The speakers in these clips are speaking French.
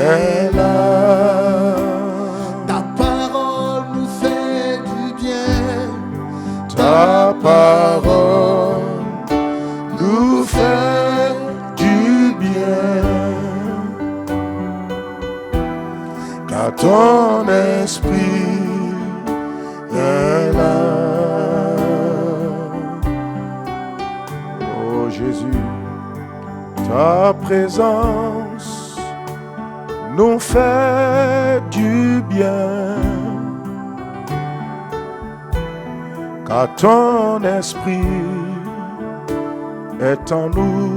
est là. Ta parole nous fait du bien. Ta parole nous fait du bien. Car ton esprit est là. Oh Jésus, ta présence nous fait du bien. Car ton esprit est en nous.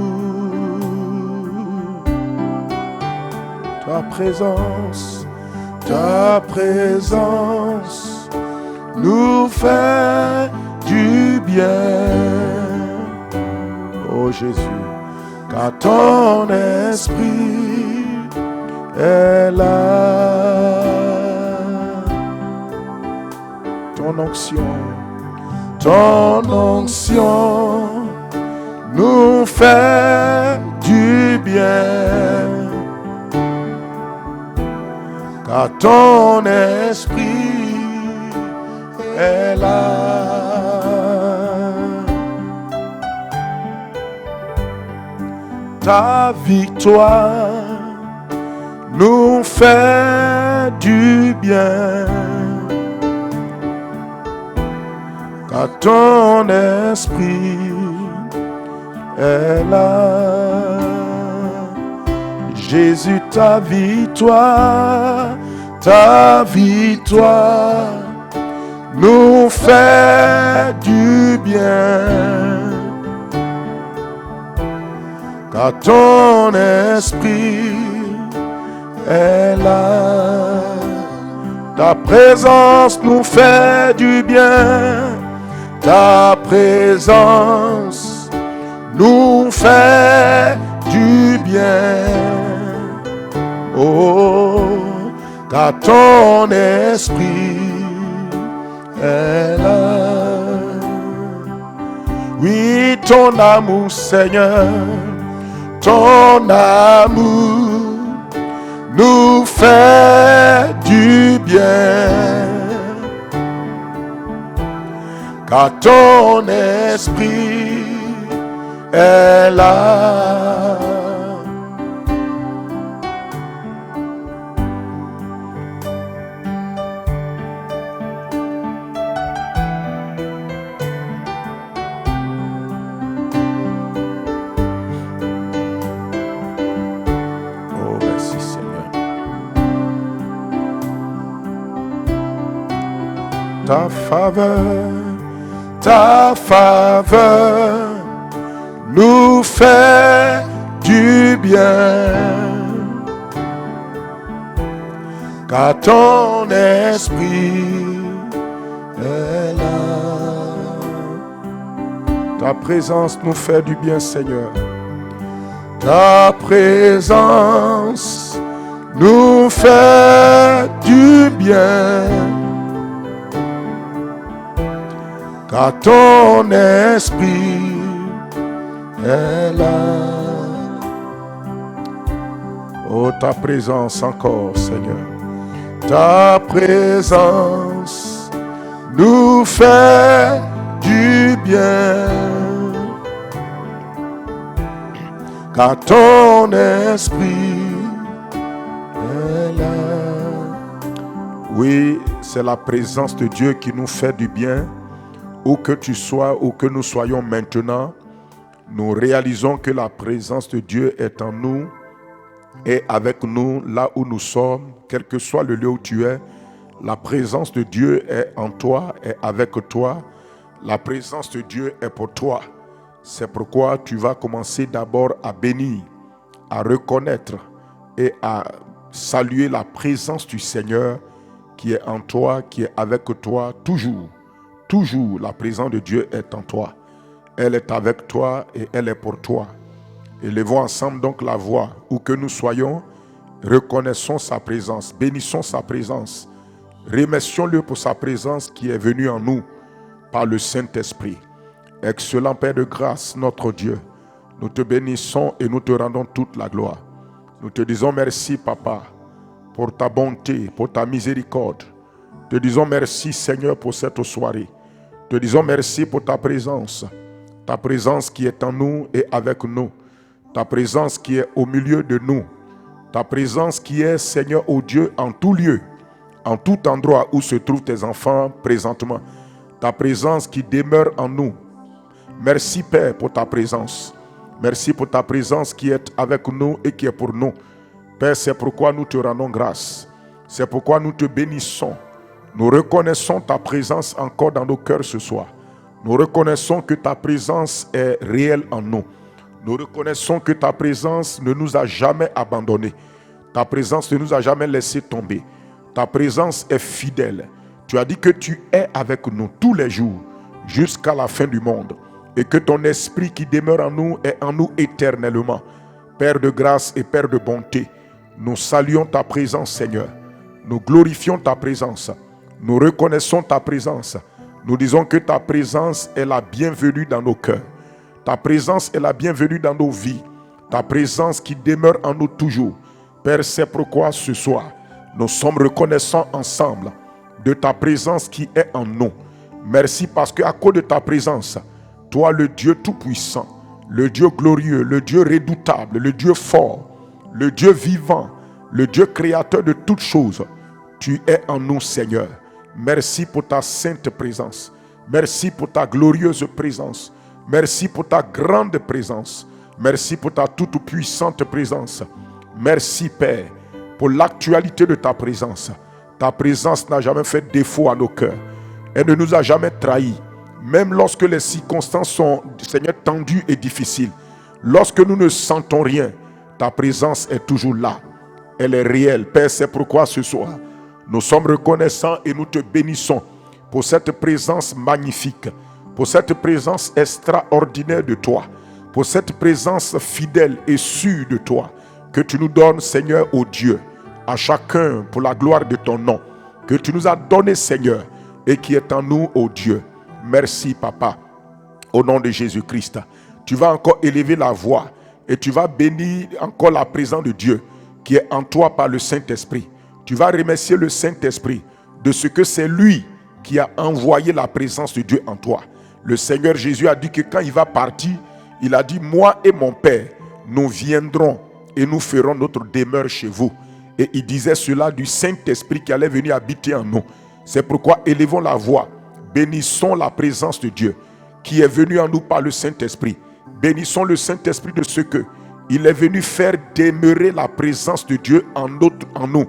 Ta présence nous fait du bien. Oh Jésus, car ton esprit est là. Ton onction nous fait du bien. Car ton esprit est là. Ta victoire nous fait du bien. Car ton esprit est là. Jésus, ta victoire nous fait du bien. Car ton esprit est là. Ta présence nous fait du bien. Ta présence nous fait du bien. Oh, car ton esprit est là. Oui, ton amour, Seigneur, ton amour nous fait du bien. Car ton esprit est là. Oh, merci Seigneur. Ta faveur nous fait du bien. Car ton esprit est là. Ta présence nous fait du bien, Seigneur. Ta présence nous fait du bien. Car ton esprit est là. Oh, ta présence encore, Seigneur. Ta présence nous fait du bien. Car ton esprit est là. Oui, c'est la présence de Dieu qui nous fait du bien. Où que tu sois, où que nous soyons maintenant, nous réalisons que la présence de Dieu est en nous et avec nous là où nous sommes, quel que soit le lieu où tu es. La présence de Dieu est en toi, est avec toi. La présence de Dieu est pour toi. C'est pourquoi tu vas commencer d'abord à bénir, à reconnaître et à saluer la présence du Seigneur qui est en toi, qui est avec toi toujours. Toujours, la présence de Dieu est en toi. Elle est avec toi et elle est pour toi. Élevons ensemble donc la voix. Où que nous soyons, reconnaissons sa présence, bénissons sa présence. Remercions-le pour sa présence qui est venue en nous par le Saint-Esprit. Excellent Père de grâce, notre Dieu, nous te bénissons et nous te rendons toute la gloire. Nous te disons merci, Papa, pour ta bonté, pour ta miséricorde. Te disons merci Seigneur pour cette soirée. Te disons merci pour ta présence qui est en nous et avec nous. Ta présence qui est au milieu de nous. Ta présence qui est, Seigneur, ô Dieu, en tout lieu, en tout endroit où se trouvent tes enfants présentement. Ta présence qui demeure en nous. Merci Père pour ta présence. Merci pour ta présence qui est avec nous et qui est pour nous. Père, c'est pourquoi nous te rendons grâce. C'est pourquoi nous te bénissons. Nous reconnaissons ta présence encore dans nos cœurs ce soir. Nous reconnaissons que ta présence est réelle en nous. Nous reconnaissons que ta présence ne nous a jamais abandonnés. Ta présence ne nous a jamais laissé tomber. Ta présence est fidèle. Tu as dit que tu es avec nous tous les jours jusqu'à la fin du monde et que ton esprit qui demeure en nous est en nous éternellement. Père de grâce et Père de bonté, nous saluons ta présence, Seigneur. Nous glorifions ta présence. Nous reconnaissons ta présence. Nous disons que ta présence est la bienvenue dans nos cœurs. Ta présence est la bienvenue dans nos vies. Ta présence qui demeure en nous toujours. Père, c'est pourquoi ce soir, nous sommes reconnaissants ensemble de ta présence qui est en nous. Merci parce qu'à cause de ta présence, toi le Dieu tout-puissant, le Dieu glorieux, le Dieu redoutable, le Dieu fort, le Dieu vivant, le Dieu créateur de toutes choses, tu es en nous, Seigneur. Merci pour ta sainte présence. Merci pour ta glorieuse présence. Merci pour ta grande présence. Merci pour ta toute puissante présence. Merci Père pour l'actualité de ta présence. Ta présence n'a jamais fait défaut à nos cœurs. Elle ne nous a jamais trahis. Même lorsque les circonstances sont, Seigneur, tendues et difficiles. Lorsque nous ne sentons rien, ta présence est toujours là. Elle est réelle. Père, c'est pourquoi ce soir, nous sommes reconnaissants et nous te bénissons pour cette présence magnifique, pour cette présence extraordinaire de toi, pour cette présence fidèle et sûre de toi, que tu nous donnes, Seigneur, ô Dieu, à chacun pour la gloire de ton nom, que tu nous as donné, Seigneur, et qui est en nous, ô Dieu. Merci, Papa, au nom de Jésus-Christ. Tu vas encore élever la voix et tu vas bénir encore la présence de Dieu qui est en toi par le Saint-Esprit. Tu vas remercier le Saint-Esprit de ce que c'est lui qui a envoyé la présence de Dieu en toi. Le Seigneur Jésus a dit que quand il va partir, il a dit, moi et mon Père, nous viendrons et nous ferons notre demeure chez vous. Et il disait cela du Saint-Esprit qui allait venir habiter en nous. C'est pourquoi élevons la voix, bénissons la présence de Dieu qui est venue en nous par le Saint-Esprit. Bénissons le Saint-Esprit de ce que il est venu faire demeurer la présence de Dieu en nous,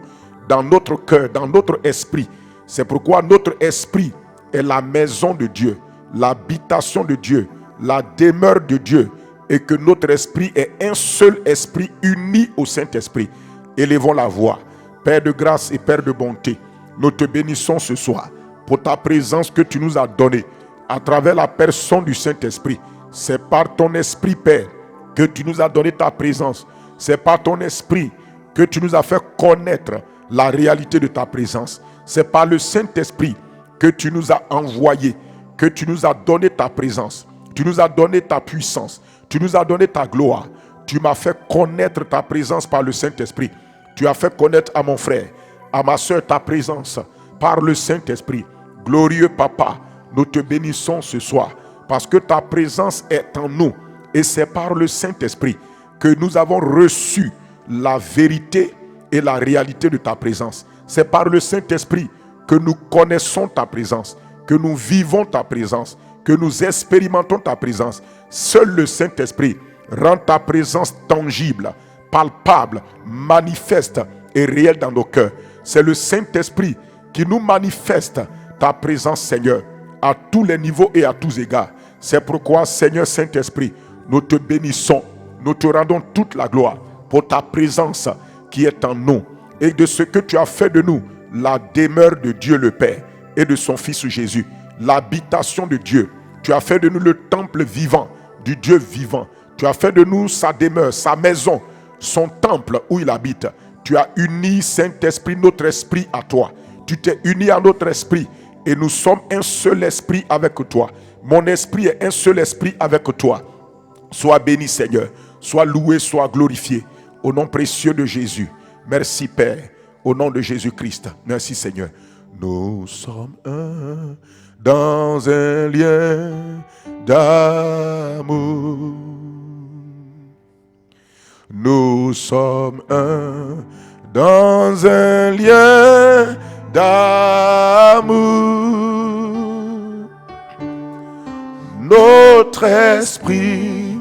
dans notre cœur, dans notre esprit. C'est pourquoi notre esprit est la maison de Dieu, l'habitation de Dieu, la demeure de Dieu, et que notre esprit est un seul esprit uni au Saint-Esprit. Élevons la voix. Père de grâce et Père de bonté, nous te bénissons ce soir pour ta présence que tu nous as donnée à travers la personne du Saint-Esprit. C'est par ton esprit, Père, que tu nous as donné ta présence. C'est par ton esprit que tu nous as fait connaître la réalité de ta présence. C'est par le Saint-Esprit que tu nous as envoyé, que tu nous as donné ta présence. Tu nous as donné ta puissance. Tu nous as donné ta gloire. Tu m'as fait connaître ta présence par le Saint-Esprit. Tu as fait connaître à mon frère, à ma soeur ta présence par le Saint-Esprit. Glorieux Papa, nous te bénissons ce soir parce que ta présence est en nous. Et c'est par le Saint-Esprit que nous avons reçu la vérité et la réalité de ta présence. C'est par le Saint-Esprit que nous connaissons ta présence, que nous vivons ta présence, que nous expérimentons ta présence. Seul le Saint-Esprit rend ta présence tangible, palpable, manifeste et réelle dans nos cœurs. C'est le Saint-Esprit qui nous manifeste ta présence, Seigneur, à tous les niveaux et à tous égards. C'est pourquoi, Seigneur Saint-Esprit, nous te bénissons, nous te rendons toute la gloire pour ta présence qui est en nous et de ce que tu as fait de nous, la demeure de Dieu le Père et de son Fils Jésus, l'habitation de Dieu. Tu as fait de nous le temple vivant du Dieu vivant. Tu as fait de nous sa demeure, sa maison, son temple où il habite. Tu as uni, Saint-Esprit, notre esprit à toi. Tu t'es uni à notre esprit et nous sommes un seul esprit avec toi. Mon esprit est un seul esprit avec toi. Sois béni, Seigneur. Sois loué, sois glorifié. Au nom précieux de Jésus. Merci, Père. Au nom de Jésus-Christ. Merci Seigneur. Nous sommes un dans un lien d'amour. Nous sommes un dans un lien d'amour. Notre esprit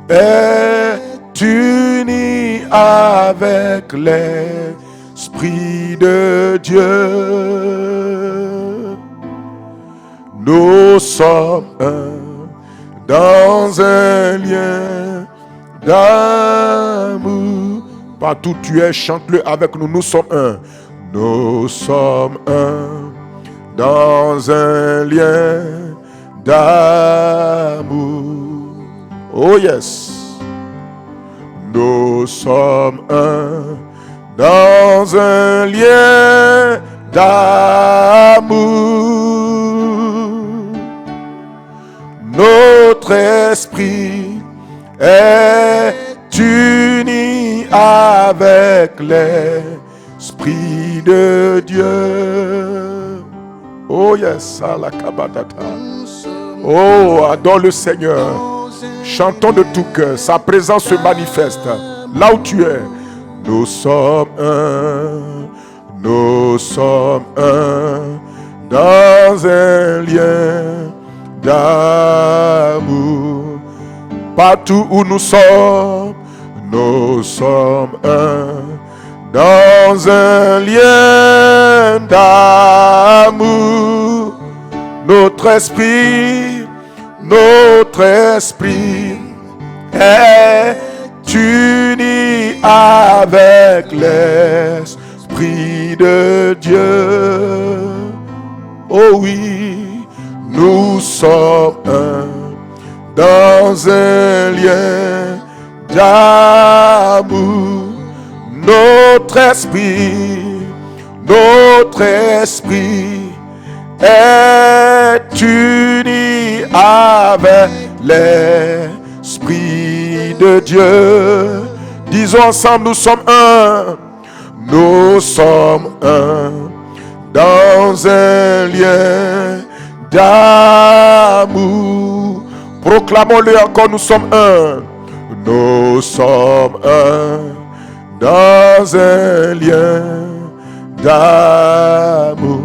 est uni avec l'Esprit de Dieu. Nous sommes un dans un lien d'amour. Partout où tu es, chante-le avec nous. Nous sommes un. Nous sommes un dans un lien d'amour. Oh yes. Nous sommes un dans un lien d'amour. Notre esprit est uni avec l'Esprit de Dieu. Oh yes, alakabadata. Oh, adore le Seigneur. Chantons de tout cœur. Sa présence se manifeste là où tu es. Nous sommes un. Nous sommes un dans un lien d'amour. Partout où nous sommes un dans un lien d'amour. Notre esprit est uni avec l'Esprit de Dieu. Oh oui, nous sommes un dans un lien d'amour. Notre esprit est uni avec l'Esprit de Dieu. Disons ensemble, nous sommes un. Nous sommes un dans un lien d'amour. Proclamons-le encore, nous sommes un. Nous sommes un dans un lien d'amour.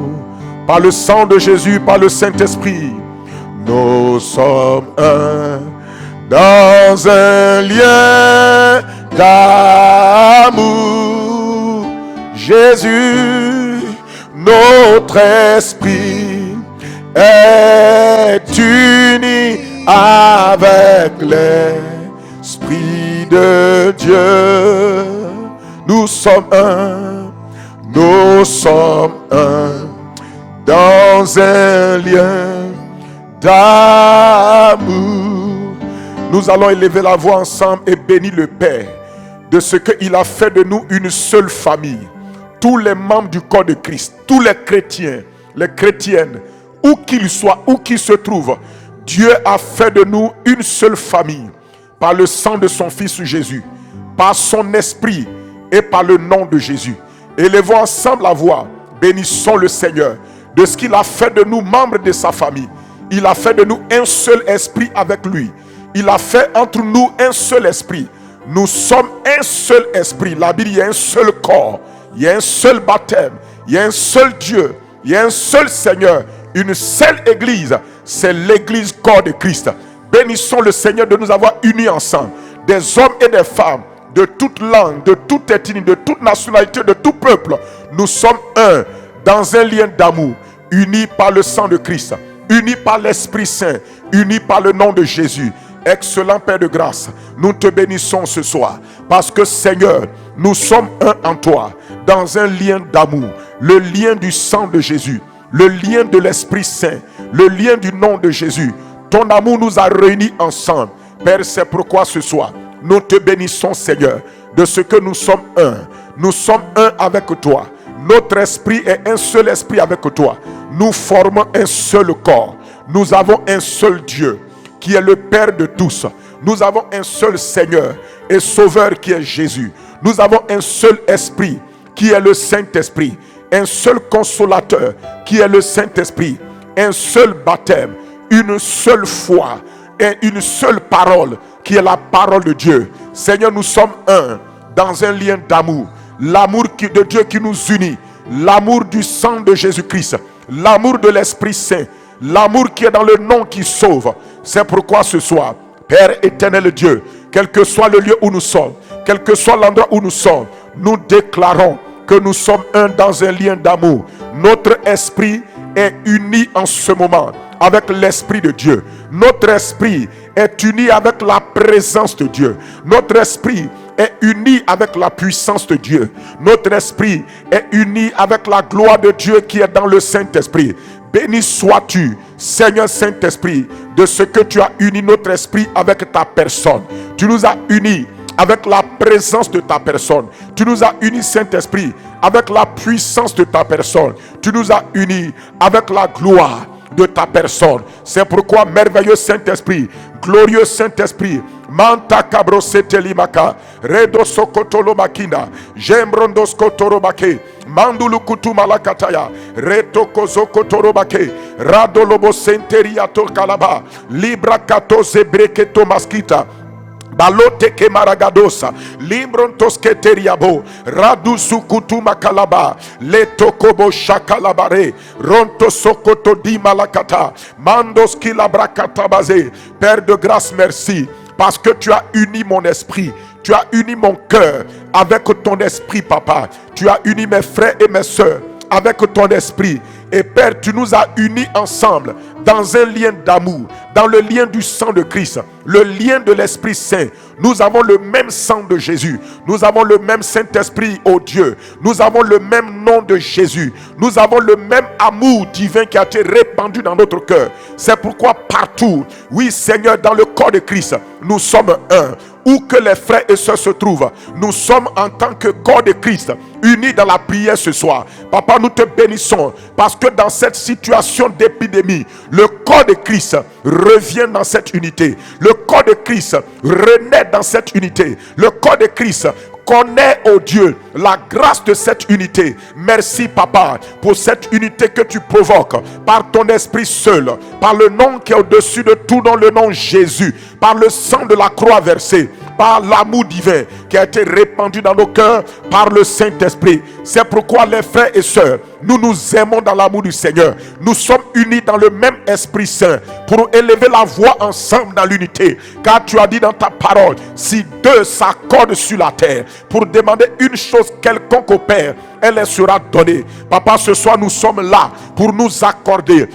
Par le sang de Jésus, par le Saint-Esprit, nous sommes un dans un lien d'amour. Jésus, notre esprit est uni avec l'Esprit de Dieu. Nous sommes un dans un lien d'amour. Nous allons élever la voix ensemble et bénir le Père de ce qu'il a fait de nous une seule famille. Tous les membres du corps de Christ, tous les chrétiens, les chrétiennes, où qu'ils soient, où qu'ils se trouvent, Dieu a fait de nous une seule famille par le sang de son Fils Jésus, par son esprit et par le nom de Jésus. Élevons ensemble la voix, bénissons le Seigneur de ce qu'il a fait de nous membres de sa famille. Il a fait de nous un seul esprit avec lui. Il a fait entre nous un seul esprit. Nous sommes un seul esprit. La Bible, il y a un seul corps, il y a un seul baptême, il y a un seul Dieu, il y a un seul Seigneur, une seule église. C'est l'église corps de Christ. Bénissons le Seigneur de nous avoir unis ensemble, des hommes et des femmes, de toute langue, de toute ethnie, de toute nationalité, de tout peuple. Nous sommes un dans un lien d'amour, unis par le sang de Christ, unis par l'Esprit Saint, unis par le nom de Jésus. Excellent Père de grâce, nous te bénissons ce soir parce que Seigneur, nous sommes un en toi, dans un lien d'amour, le lien du sang de Jésus, le lien de l'Esprit Saint, le lien du nom de Jésus. Ton amour nous a réunis ensemble. Père, c'est pourquoi ce soir, nous te bénissons Seigneur, de ce que nous sommes un. Nous sommes un avec toi. Notre esprit est un seul esprit avec toi. Nous formons un seul corps. Nous avons un seul Dieu qui est le Père de tous. Nous avons un seul Seigneur et Sauveur qui est Jésus. Nous avons un seul esprit qui est le Saint-Esprit, un seul consolateur, qui est le Saint-Esprit, un seul baptême, une seule foi, et une seule parole, qui est la parole de Dieu. Seigneur, nous sommes un, dans un lien d'amour. L'amour de Dieu qui nous unit, l'amour du sang de Jésus-Christ, l'amour de l'Esprit Saint, l'amour qui est dans le nom qui sauve. C'est pourquoi ce soir, Père éternel Dieu, quel que soit le lieu où nous sommes, quel que soit l'endroit où nous sommes, nous déclarons que nous sommes un dans un lien d'amour. Notre esprit est uni en ce moment avec l'Esprit de Dieu. Notre esprit est uni avec la présence de Dieu. Notre esprit est uni avec la puissance de Dieu. Notre esprit est uni avec la gloire de Dieu qui est dans le Saint-Esprit. Béni sois-tu, Seigneur Saint-Esprit, de ce que tu as uni notre esprit avec ta personne. Tu nous as unis avec la présence de ta personne. Tu nous as unis, Saint-Esprit, avec la puissance de ta personne. Tu nous as unis avec la gloire de ta personne. C'est pourquoi, merveilleux Saint-Esprit, glorieux Saint-Esprit, Manta cabrosetelimaka, redo sokotolo makina, jembrondos kotorobake, mandulu kutumalakataya, reto kozokotorobake, radolobo senteriato kalaba, libra kato zebreketo maskita, balote ke maragadosa, limbrontos keteriabo, radu sukutuma kalaba, leto kobo shakalabare, ronto sokoto di malakata, mandos kilabrakata baze. Père de grâce, merci, parce que tu as uni mon esprit, tu as uni mon cœur avec ton esprit, papa. Tu as uni mes frères et mes sœurs avec ton esprit. Et Père, tu nous as unis ensemble dans un lien d'amour, dans le lien du sang de Christ, le lien de l'Esprit Saint. Nous avons le même sang de Jésus. Nous avons le même Saint-Esprit, ô Dieu. Nous avons le même nom de Jésus. Nous avons le même amour divin qui a été répandu dans notre cœur. C'est pourquoi partout, oui Seigneur, dans le corps de Christ, nous sommes un. Où que les frères et sœurs se trouvent, nous sommes en tant que corps de Christ unis dans la prière ce soir. Papa, nous te bénissons parce que dans cette situation d'épidémie, le corps de Christ revient dans cette unité. Le corps de Christ renaît dans cette unité. Le corps de Christ connaît, oh Dieu, la grâce de cette unité. Merci, Papa, pour cette unité que tu provoques par ton esprit seul, par le nom qui est au-dessus de tout nom, le nom Jésus, par le sang de la croix versée, par l'amour divin qui a été répandu dans nos cœurs par le Saint-Esprit. C'est pourquoi les frères et sœurs, nous nous aimons dans l'amour du Seigneur. Nous sommes unis dans le même Esprit Saint pour élever la voix ensemble dans l'unité. Car tu as dit dans ta parole, si deux s'accordent sur la terre pour demander une chose quelconque au Père, elle leur sera donnée. Papa, ce soir nous sommes là pour nous accorder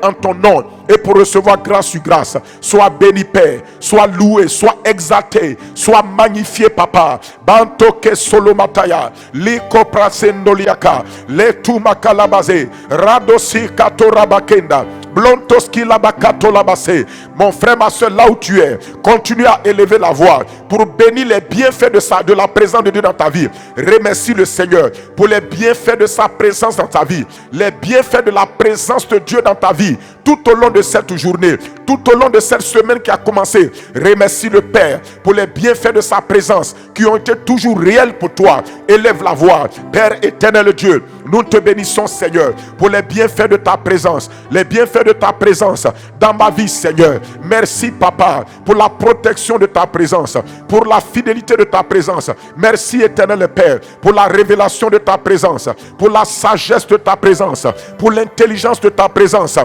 en ton nom et pour recevoir grâce sur grâce. Sois béni, Père, sois loué, sois exalté, sois magnifié, Papa. Bantoke solomataya, liko prasendoliaka, letu makalabaze, radosi katorabakenda. Mon frère, ma soeur, là où tu es, continue à élever la voix pour bénir les bienfaits de la présence de Dieu dans ta vie. Remercie le Seigneur pour les bienfaits de sa présence dans ta vie, les bienfaits de la présence de Dieu dans ta vie tout au long de cette journée, tout au long de cette semaine qui a commencé. Remercie le Père pour les bienfaits de sa présence qui ont été toujours réels pour toi. Élève la voix. Père éternel Dieu, nous te bénissons, Seigneur, pour les bienfaits de ta présence, les bienfaits de ta présence dans ma vie, Seigneur. Merci, Papa, pour la protection de ta présence, pour la fidélité de ta présence. Merci, éternel Père, pour la révélation de ta présence, pour la sagesse de ta présence, pour l'intelligence de ta présence.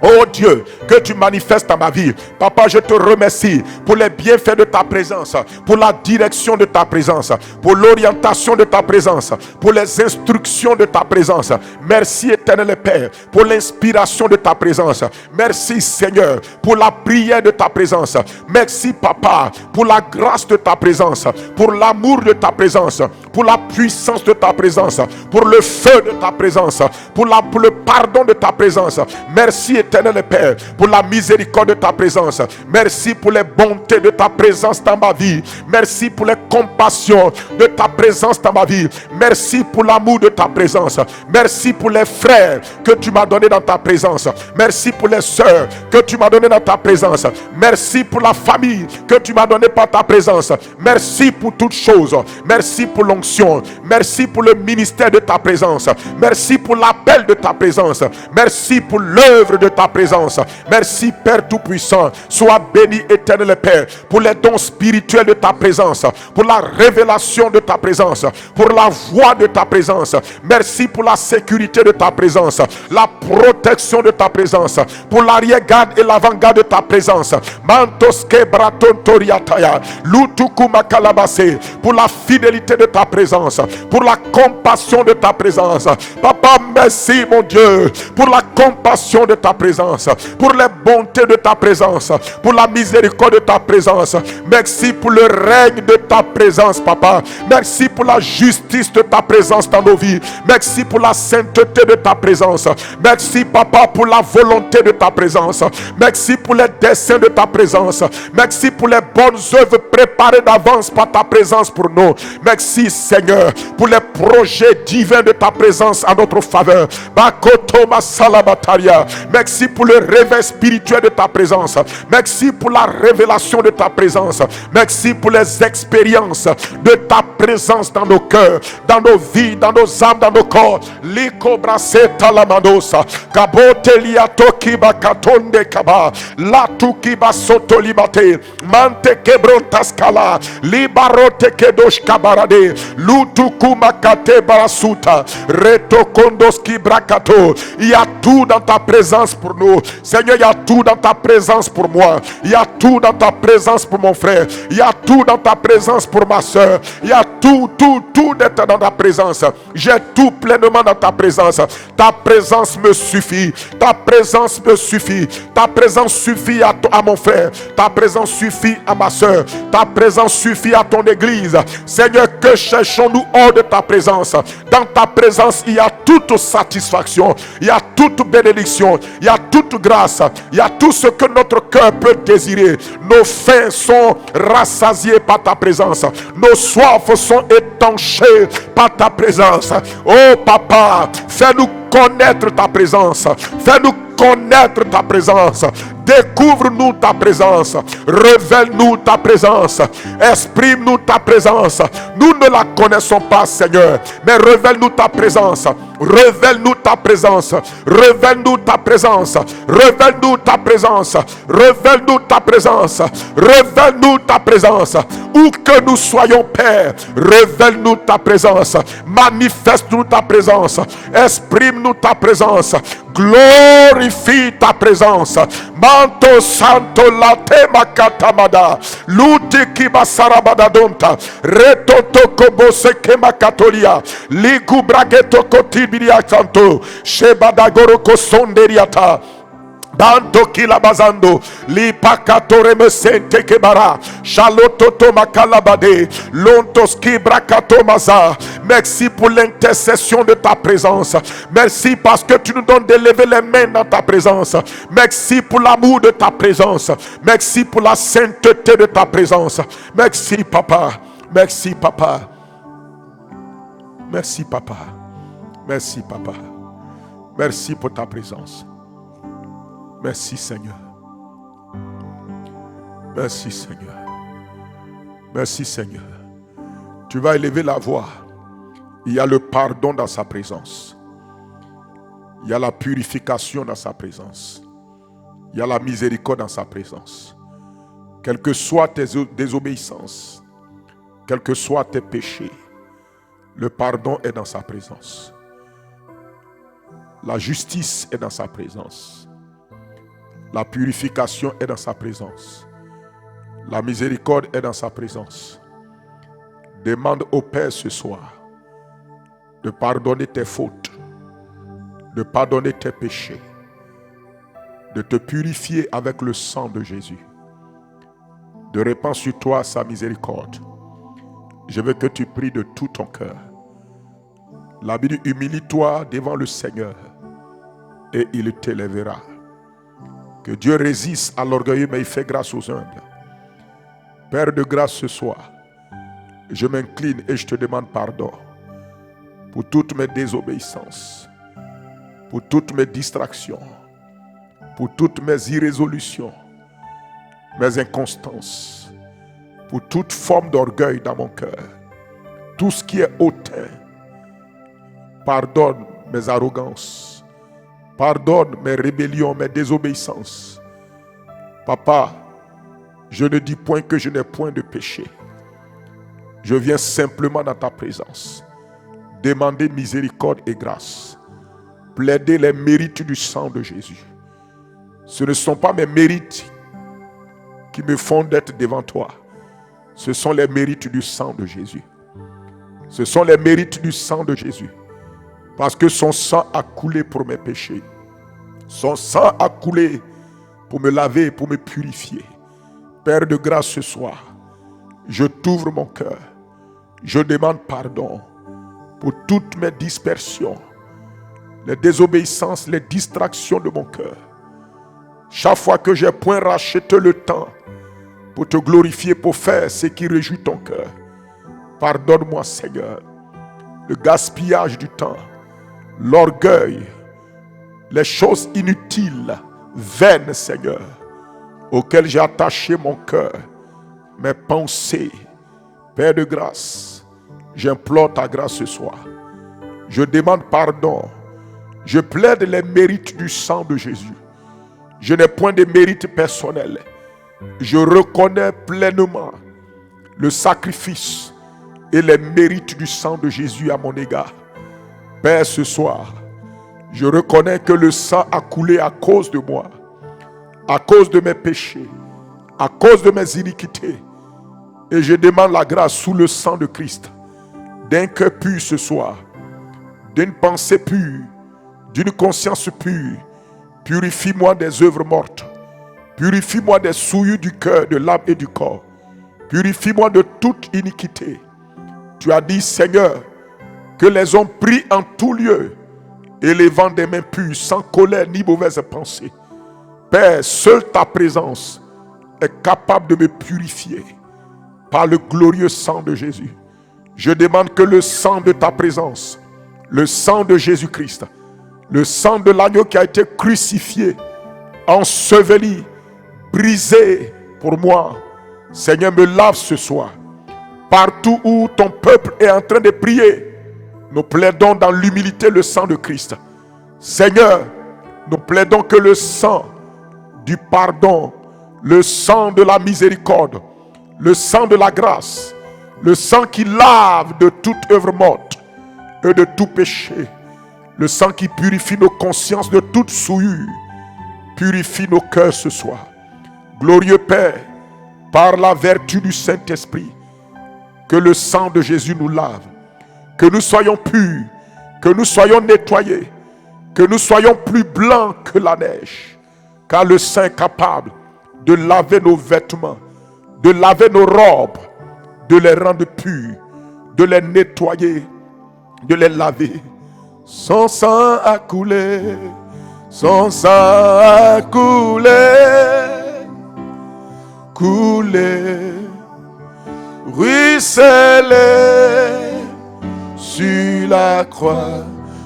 Oh Dieu, que tu manifestes dans ma vie. Papa, je te remercie pour les bienfaits de ta présence, pour la direction de ta présence, pour l'orientation de ta présence, pour les instructions de ta présence. Merci, éternel Père, pour l'inspiration de ta présence. Merci, Seigneur, pour la prière de ta présence. Merci, Papa, pour la grâce de ta présence, pour l'amour de ta présence, pour la puissance de ta présence, pour le feu de ta présence, pour le pardon de ta présence. Merci, éternel Père, pour la miséricorde de ta présence. Merci pour les bontés de ta présence dans ma vie. Merci pour les compassions de ta présence dans ma vie. Merci pour l'amour de ta présence. Merci pour les frères que tu m'as donnés dans ta présence. Merci pour les sœurs que tu m'as donné dans ta présence. Merci pour la famille que tu m'as donnée par ta présence. Merci pour toutes choses. Merci pour l'onction. Merci pour le ministère de ta présence. Merci pour l'appel de ta présence. Merci pour l'œuvre de ta présence. Merci Père Tout-Puissant. Sois béni, éternel Père, pour les dons spirituels de ta présence, pour la révélation de ta présence, pour la voix de ta présence. Merci pour la sécurité de ta présence, la protection de ta présence, pour l'arrière-garde et l'avant-garde de ta présence. Mantoske braton toriataya, lutuku makalabase, pour la fidélité de ta présence, pour la compassion de ta présence. Papa, merci mon Dieu, pour la compassion de ta présence, pour les bontés de ta présence, pour la miséricorde de ta présence. Merci pour le règne de ta présence, Papa. Merci pour la justice de ta présence dans nos vies. Merci pour la sainteté de ta présence. Merci, Papa, pour la volonté de ta présence. Merci pour les desseins de ta présence. Merci pour les bonnes œuvres préparées d'avance par ta présence pour nous. Merci, Seigneur, pour les projets divins de ta présence à notre faveur. Merci pour le réveil spirituel de ta présence. Merci pour la révélation de ta présence. Merci pour les expériences de ta présence dans nos cœurs, dans nos vies, dans nos âmes, dans nos corps. Likobraseta la mandosa, kabotelia tokiba katonde kaba, la tukiba sotolimate, mante kebrontaskala, libarote kedosh kabarade, lutuku makate barasuta, reto kondoski brakato. Il y a tout dans ta présence pour nous. Seigneur, il y a tout dans ta présence pour moi. Il y a tout dans ta présence pour mon frère. Il y a tout dans ta présence pour ma soeur. Il y a tout d'être dans ta présence. J'ai tout pleinement dans ta présence. Ta présence me suffit. Ta présence me suffit. Ta présence suffit à mon frère. Ta présence suffit à ma soeur. Ta présence suffit à ton église. Seigneur, que cherchons-nous hors de ta présence? Dans ta présence, il y a toute satisfaction. Il y a toute bénédiction. Il y a toute grâce. Il y a tout ce que notre cœur peut désirer. Nos faim sont rassasiés par ta présence. Nos soifs sont étanchés par ta présence. Oh Papa, fais-nous connaître ta présence. Fais-nous connaître ta présence. Découvre-nous ta présence. Révèle-nous ta présence. Exprime-nous ta présence. Nous ne la connaissons pas, Seigneur, mais révèle-nous ta présence. Révèle-nous ta présence. Révèle-nous ta présence. Révèle-nous ta présence. Révèle-nous ta présence. Révèle-nous ta présence. Où que nous soyons, Père, révèle-nous ta présence. Manifeste-nous ta présence. Exprime-nous ta présence. Glorifie ta présence. Manto santo late makatamada. Luti kibasarabada donta. Retoto kobose kemakatolia. Ligu brageto kotibiria santo. Shebadagoro kosonderiata. Banto kila bazando li pakatore me sente kebara chalototo makalabade lontos kibrakato maza. Merci pour l'intercession de ta présence. Merci parce que tu nous donnes de lever les mains dans ta présence. Merci pour l'amour de ta présence. Merci pour la sainteté de ta présence. Merci Papa. Merci Papa. Merci Papa. Merci Papa. Merci pour ta présence. Merci Seigneur. Merci Seigneur. Merci Seigneur. Tu vas élever la voix. Il y a le pardon dans sa présence. Il y a la purification dans sa présence. Il y a la miséricorde dans sa présence. Quelles que soient tes désobéissances, quels que soient tes péchés, le pardon est dans sa présence. La justice est dans sa présence. La purification est dans sa présence. La miséricorde est dans sa présence. Demande au Père ce soir de pardonner tes fautes, de pardonner tes péchés, de te purifier avec le sang de Jésus, de répandre sur toi sa miséricorde. Je veux que tu pries de tout ton cœur. La Bible dit, humilie-toi devant le Seigneur et il t'élèvera. Que Dieu résiste à l'orgueilleux, mais il fait grâce aux humbles. Père de grâce, ce soir, je m'incline et je te demande pardon pour toutes mes désobéissances, pour toutes mes distractions, pour toutes mes irrésolutions, mes inconstances, pour toute forme d'orgueil dans mon cœur, tout ce qui est hautain. Pardonne mes arrogances. Pardonne mes rébellions, mes désobéissances. Papa, je ne dis point que je n'ai point de péché. Je viens simplement dans ta présence, demander miséricorde et grâce, plaider les mérites du sang de Jésus. Ce ne sont pas mes mérites qui me font d'être devant toi. Ce sont les mérites du sang de Jésus. Ce sont les mérites du sang de Jésus. Parce que son sang a coulé pour mes péchés. Son sang a coulé pour me laver, pour me purifier. Père de grâce, ce soir, je t'ouvre mon cœur. Je demande pardon pour toutes mes dispersions, les désobéissances, les distractions de mon cœur. Chaque fois que j'ai point racheté le temps pour te glorifier, pour faire ce qui réjouit ton cœur, pardonne-moi, Seigneur, le gaspillage du temps, l'orgueil, les choses inutiles, vaines, Seigneur, auxquelles j'ai attaché mon cœur, mes pensées. Père de grâce, j'implore ta grâce ce soir. Je demande pardon. Je plaide les mérites du sang de Jésus. Je n'ai point de mérite personnel. Je reconnais pleinement le sacrifice et les mérites du sang de Jésus à mon égard. Père, ce soir, je reconnais que le sang a coulé à cause de moi, à cause de mes péchés, à cause de mes iniquités. Et je demande la grâce sous le sang de Christ, d'un cœur pur ce soir, d'une pensée pure, d'une conscience pure. Purifie-moi des œuvres mortes. Purifie-moi des souillures du cœur, de l'âme et du corps. Purifie-moi de toute iniquité. Tu as dit, Seigneur, que les hommes prient en tout lieu, élevant des mains pures, sans colère ni mauvaise pensée. Père, seule ta présence est capable de me purifier par le glorieux sang de Jésus. Je demande que le sang de ta présence, le sang de Jésus-Christ, le sang de l'agneau qui a été crucifié, enseveli, brisé pour moi, Seigneur, me lave ce soir. Partout où ton peuple est en train de prier, nous plaidons dans l'humilité le sang de Christ. Seigneur, nous plaidons que le sang du pardon, le sang de la miséricorde, le sang de la grâce, le sang qui lave de toute œuvre morte et de tout péché, le sang qui purifie nos consciences de toute souillure, purifie nos cœurs ce soir. Glorieux Père, par la vertu du Saint-Esprit, que le sang de Jésus nous lave, que nous soyons purs, que nous soyons nettoyés, que nous soyons plus blancs que la neige, car le sang est capable de laver nos vêtements, de laver nos robes, de les rendre purs, de les nettoyer, de les laver. Son sang a coulé, son sang a coulé, coulé, ruisselé sur la croix.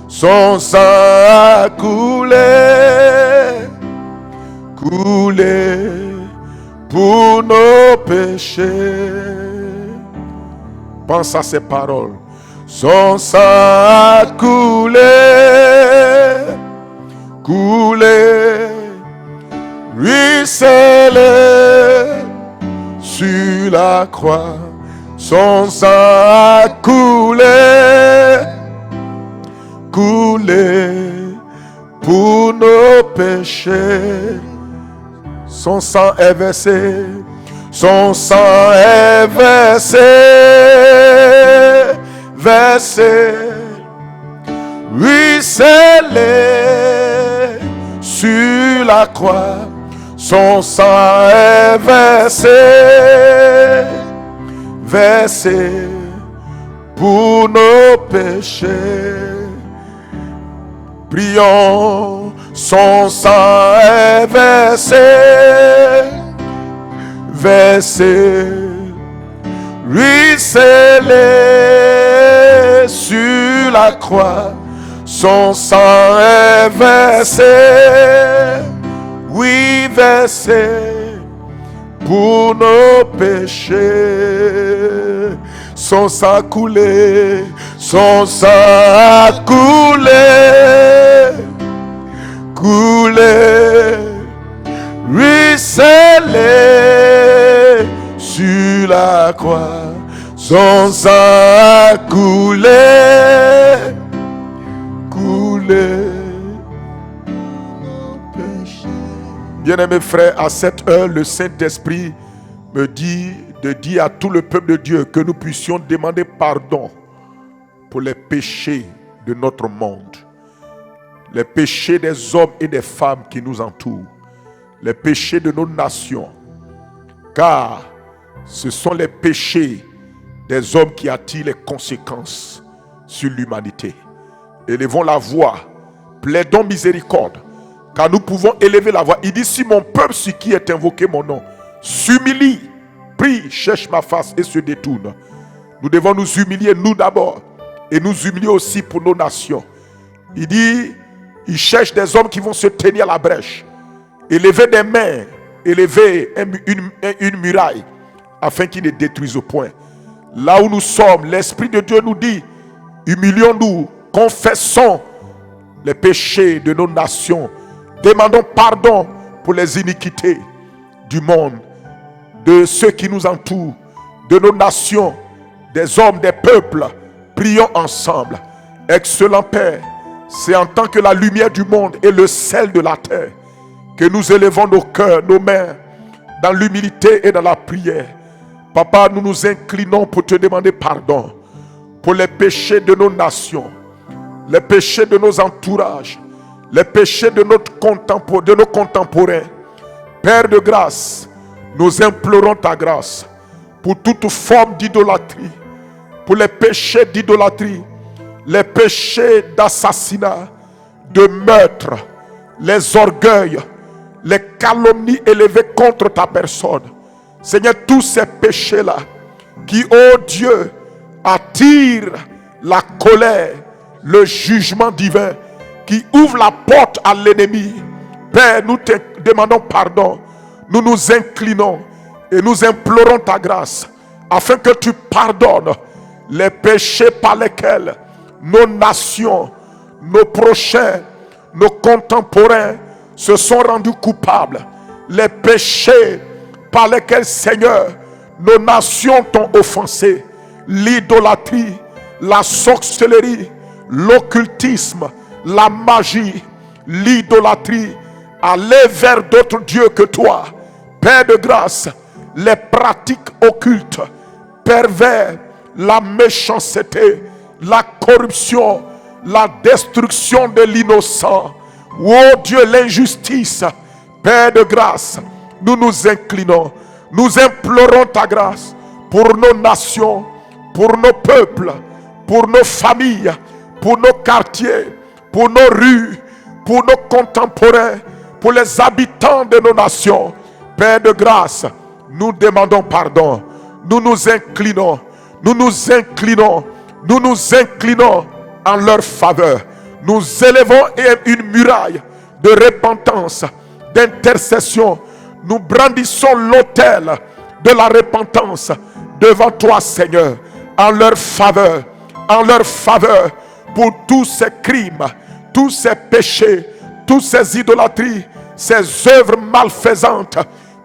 Son sang a coulé, coulé pour nos péchés. Pense à ces paroles. Son sang a coulé, coulé, ruisselé sur la croix. Son sang a coulé, coulé pour nos péchés. Son sang est versé, son sang est versé, versé, ruisselé sur la croix. Son sang est versé, versé pour nos péchés. Prions, son sang est versé, versé, ruisselé sur la croix. Son sang est versé, oui, versé pour nos péchés. son sang a coulé, son sang a coulé, coulé, ruisselé sur la croix. Son sang a coulé, coulé. Bien-aimés frères, à cette heure, le Saint-Esprit me dit de dire à tout le peuple de Dieu que nous puissions demander pardon pour les péchés de notre monde, les péchés des hommes et des femmes qui nous entourent, les péchés de nos nations, car ce sont les péchés des hommes qui attirent les conséquences sur l'humanité. Élevons la voix, plaidons miséricorde, car nous pouvons élever la voix. Il dit, si mon peuple sur qui est invoqué mon nom s'humilie, prie, cherche ma face et se détourne. Nous devons nous humilier, nous d'abord, et nous humilier aussi pour nos nations. Il dit, il cherche des hommes qui vont se tenir à la brèche, élever des mains, élever une muraille, afin qu'ils ne détruisent au point. Là où nous sommes, l'Esprit de Dieu nous dit, humilions-nous, confessons les péchés de nos nations, demandons pardon pour les iniquités du monde, de ceux qui nous entourent, de nos nations, des hommes, des peuples. Prions ensemble. Excellent Père, c'est en tant que la lumière du monde et le sel de la terre que nous élevons nos cœurs, nos mains, dans l'humilité et dans la prière. Papa, nous nous inclinons pour te demander pardon pour les péchés de nos nations, les péchés de nos entourages, les péchés de nos contemporains. Père de grâce, nous implorons ta grâce pour toute forme d'idolâtrie, pour les péchés d'idolâtrie, les péchés d'assassinat, de meurtre, les orgueils, les calomnies élevées contre ta personne. Seigneur, tous ces péchés-là qui, oh Dieu, attirent la colère, le jugement divin, qui ouvre la porte à l'ennemi. Père, nous te demandons pardon. Nous nous inclinons et nous implorons ta grâce afin que tu pardonnes les péchés par lesquels nos nations, nos prochains, nos contemporains se sont rendus coupables. Les péchés par lesquels, Seigneur, nos nations t'ont offensé. L'idolâtrie, la sorcellerie, l'occultisme, la magie, l'idolâtrie, aller vers d'autres dieux que toi. Père de grâce, les pratiques occultes, pervers, la méchanceté, la corruption, la destruction de l'innocent. Oh Dieu, l'injustice. Père de grâce, nous nous inclinons, nous implorons ta grâce pour nos nations, pour nos peuples, pour nos familles, pour nos quartiers, pour nos rues, pour nos contemporains, pour les habitants de nos nations. Père de grâce, nous demandons pardon. Nous nous inclinons, nous nous inclinons, nous nous inclinons en leur faveur. Nous élevons une muraille de repentance, d'intercession. Nous brandissons l'autel de la repentance devant toi, Seigneur, en leur faveur, pour tous ces crimes, tous ces péchés, toutes ces idolâtries, ces œuvres malfaisantes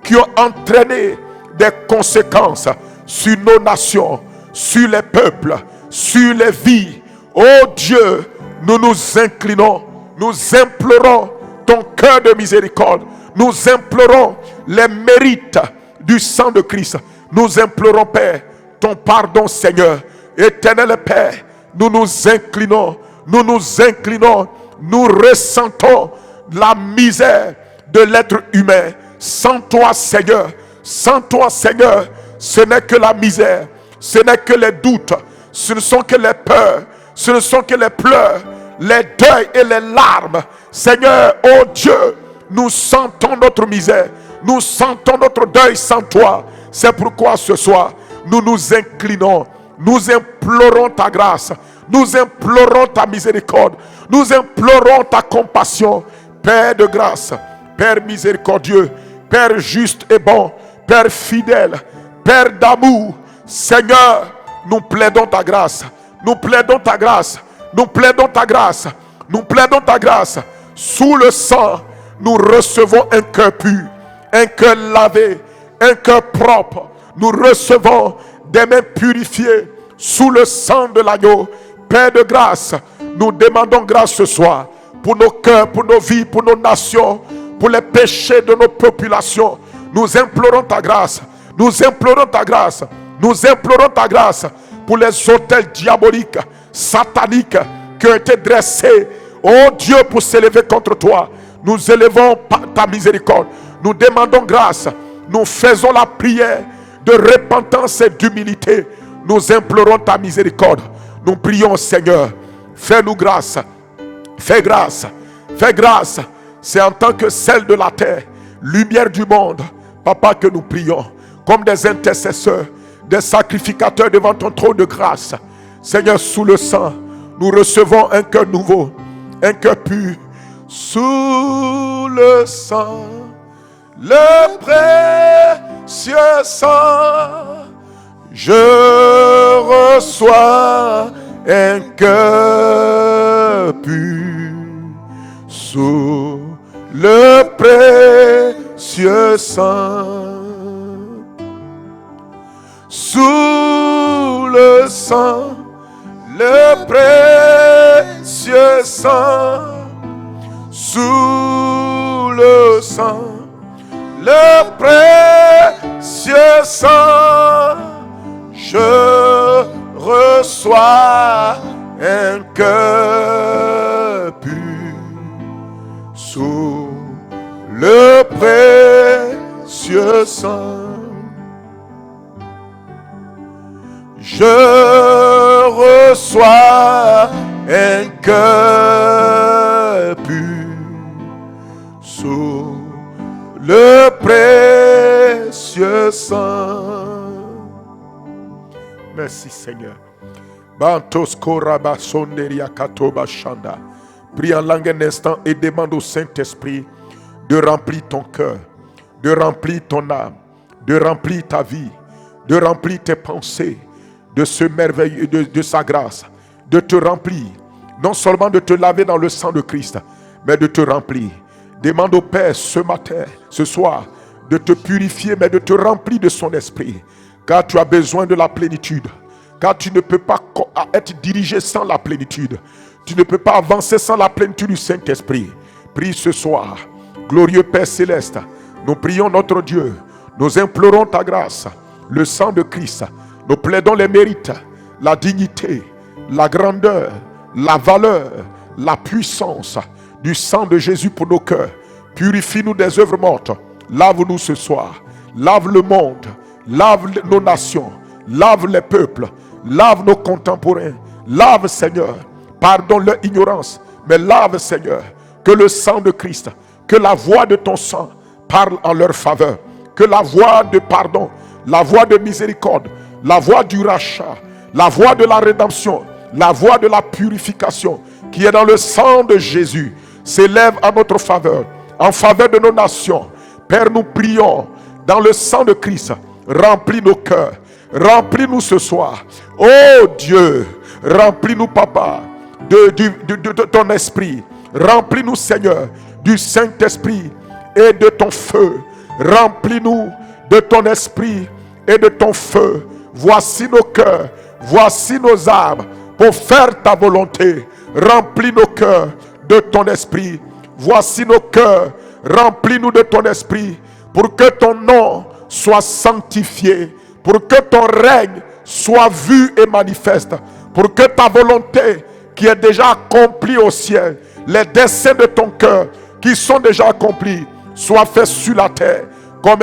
qui ont entraîné des conséquences sur nos nations, sur les peuples, sur les vies. Oh Dieu, nous nous inclinons, nous implorons ton cœur de miséricorde, nous implorons les mérites du sang de Christ, nous implorons, Père, ton pardon, Seigneur. Éternel Père, nous nous inclinons, nous ressentons la misère de l'être humain. Sans toi, Seigneur, ce n'est que la misère, ce n'est que les doutes, ce ne sont que les peurs, ce ne sont que les pleurs, les deuils et les larmes. Seigneur, oh Dieu, nous sentons notre misère, nous sentons notre deuil sans toi. C'est pourquoi ce soir, nous nous inclinons, nous implorons ta grâce, nous implorons ta miséricorde, nous implorons ta compassion. Père de grâce, Père miséricordieux, Père juste et bon, Père fidèle, Père d'amour, Seigneur, nous plaidons ta grâce. Nous plaidons ta grâce. Nous plaidons ta grâce. Nous plaidons ta grâce. Sous le sang, nous recevons un cœur pur, un cœur lavé, un cœur propre. Nous recevons des mains purifiées sous le sang de l'agneau. Père de grâce, nous demandons grâce ce soir pour nos cœurs, pour nos vies, pour nos nations, pour les péchés de nos populations. Nous implorons ta grâce. Nous implorons ta grâce. Nous implorons ta grâce pour les autels diaboliques, sataniques qui ont été dressés, oh Dieu, pour s'élever contre toi. Nous élevons ta miséricorde. Nous demandons grâce. Nous faisons la prière de repentance et d'humilité. Nous implorons ta miséricorde. Nous prions, Seigneur, fais-nous grâce. Fais grâce. Fais grâce. C'est en tant que celle de la terre, lumière du monde, Papa, que nous prions comme des intercesseurs, des sacrificateurs devant ton trône de grâce. Seigneur, sous le sang, nous recevons un cœur nouveau, un cœur pur. Sous le sang, le précieux sang, je reçois un cœur pur. Sous le précieux sang, sous le sang, le précieux sang, sous le sang, le précieux sang, je reçois un cœur pur. Sous le précieux sang, je reçois un cœur pur. Sous le précieux sang. Merci Seigneur. Bantos koraba sonderia katoba shanda. Prie en langue un instant et demande au Saint-Esprit de remplir ton cœur, de remplir ton âme, de remplir ta vie, de remplir tes pensées de ce merveilleux, de sa grâce, de te remplir, non seulement de te laver dans le sang de Christ, mais de te remplir. Demande au Père ce matin, ce soir, de te purifier, mais de te remplir de son esprit, car tu as besoin de la plénitude, car tu ne peux pas être dirigé sans la plénitude. Tu ne peux pas avancer sans la plénitude du Saint-Esprit. Prie ce soir. Glorieux Père Céleste, nous prions notre Dieu. Nous implorons ta grâce, le sang de Christ. Nous plaidons les mérites, la dignité, la grandeur, la valeur, la puissance du sang de Jésus pour nos cœurs. Purifie-nous des œuvres mortes. Lave-nous ce soir. Lave le monde. Lave nos nations. Lave les peuples. Lave nos contemporains. Lave, Seigneur. Pardonne leur ignorance, mais lave, Seigneur, que le sang de Christ, que la voix de ton sang parle en leur faveur, que la voix de pardon, la voix de miséricorde, la voix du rachat, la voix de la rédemption, la voix de la purification qui est dans le sang de Jésus s'élève en notre faveur, en faveur de nos nations. Père, nous prions dans le sang de Christ, remplis nos cœurs, remplis-nous ce soir. Oh Dieu, remplis-nous, Papa, de ton esprit. Remplis-nous, Seigneur, du Saint-Esprit et de ton feu. Remplis-nous de ton esprit et de ton feu. Voici nos cœurs, voici nos âmes pour faire ta volonté. Remplis nos cœurs de ton esprit. Voici nos cœurs, remplis-nous de ton esprit pour que ton nom soit sanctifié, pour que ton règne soit vu et manifeste, pour que ta volonté qui est déjà accomplie au ciel, les desseins de ton cœur qui sont déjà accomplis, soient faits sur la terre comme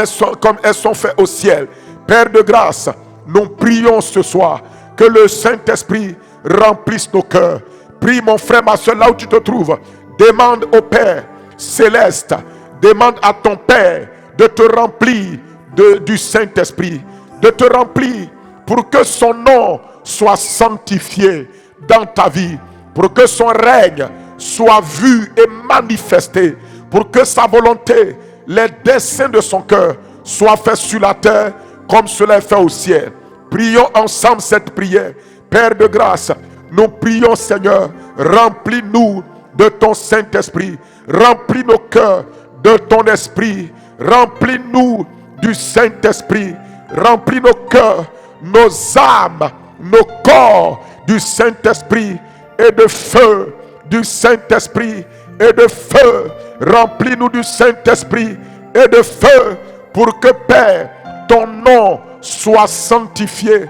elles sont faites au ciel. Père de grâce, nous prions ce soir que le Saint-Esprit remplisse nos cœurs. Prie mon frère, ma soeur, là où tu te trouves. Demande au Père céleste, demande à ton Père de te remplir du Saint-Esprit, de te remplir pour que son nom soit sanctifié dans ta vie, pour que son règne soit vu et manifesté, pour que sa volonté, les desseins de son cœur soient faits sur la terre comme cela est fait au ciel. Prions ensemble cette prière. Père de grâce, nous prions, Seigneur, remplis-nous de ton Saint-Esprit. Remplis nos cœurs de ton esprit. Remplis-nous du Saint-Esprit. Remplis nos cœurs, nos âmes, nos corps du Saint-Esprit et de feu du Saint-Esprit et de feu. Remplis-nous du Saint-Esprit et de feu pour que, Père, ton nom soit sanctifié,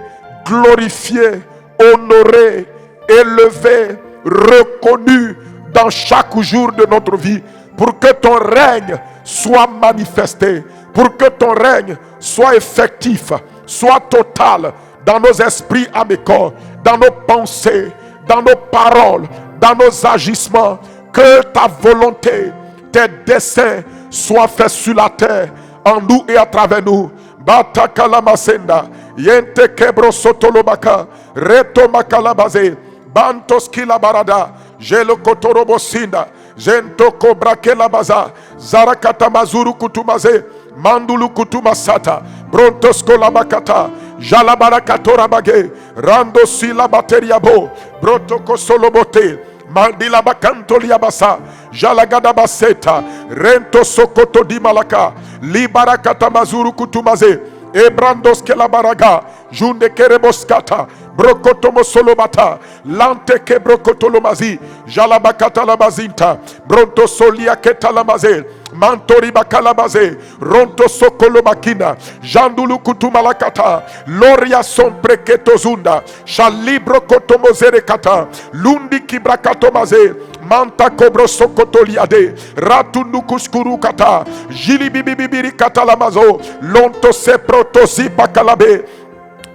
glorifié, honoré, élevé, reconnu dans chaque jour de notre vie, pour que ton règne soit manifesté, pour que ton règne soit effectif, soit total dans nos esprits, âmes et corps, dans nos pensées, dans nos paroles, dans nos agissements. Que ta volonté, tes desseins soient faits sur la terre, en nous et à travers nous. Batakalamasenda, yente kebro sotolobaka, reto makalabaze, bantos kilabarada, jelo kotorobosinda, jento kobrake labaza, zarakata mazuru kutumaze, mandulu kutumasata, brontos kolabakata, jalabarakatora bage, rando sila bateriabo, brotoko solobote, mandila bakanto liabasa, jalagada baseta, rento sokoto di malaka, libarakata mazuru kutumaze, ebrandos kelabaraga, junde kereboskata, brokotomo solobata, lante ke brokotolomazi, jalabakata labazinta, bronto solia ketalamaze, mantori bakalabaze, ronto sokolo makina, jandulu kutumalakata, loria sompre ketozunda, shalibro kotomozere kata, lundi kibrakatomaze, manta kobro sokotoliade, ratundu kuskuru kata, jilibibibiri katalamazo, lonto se protosi bakalabe,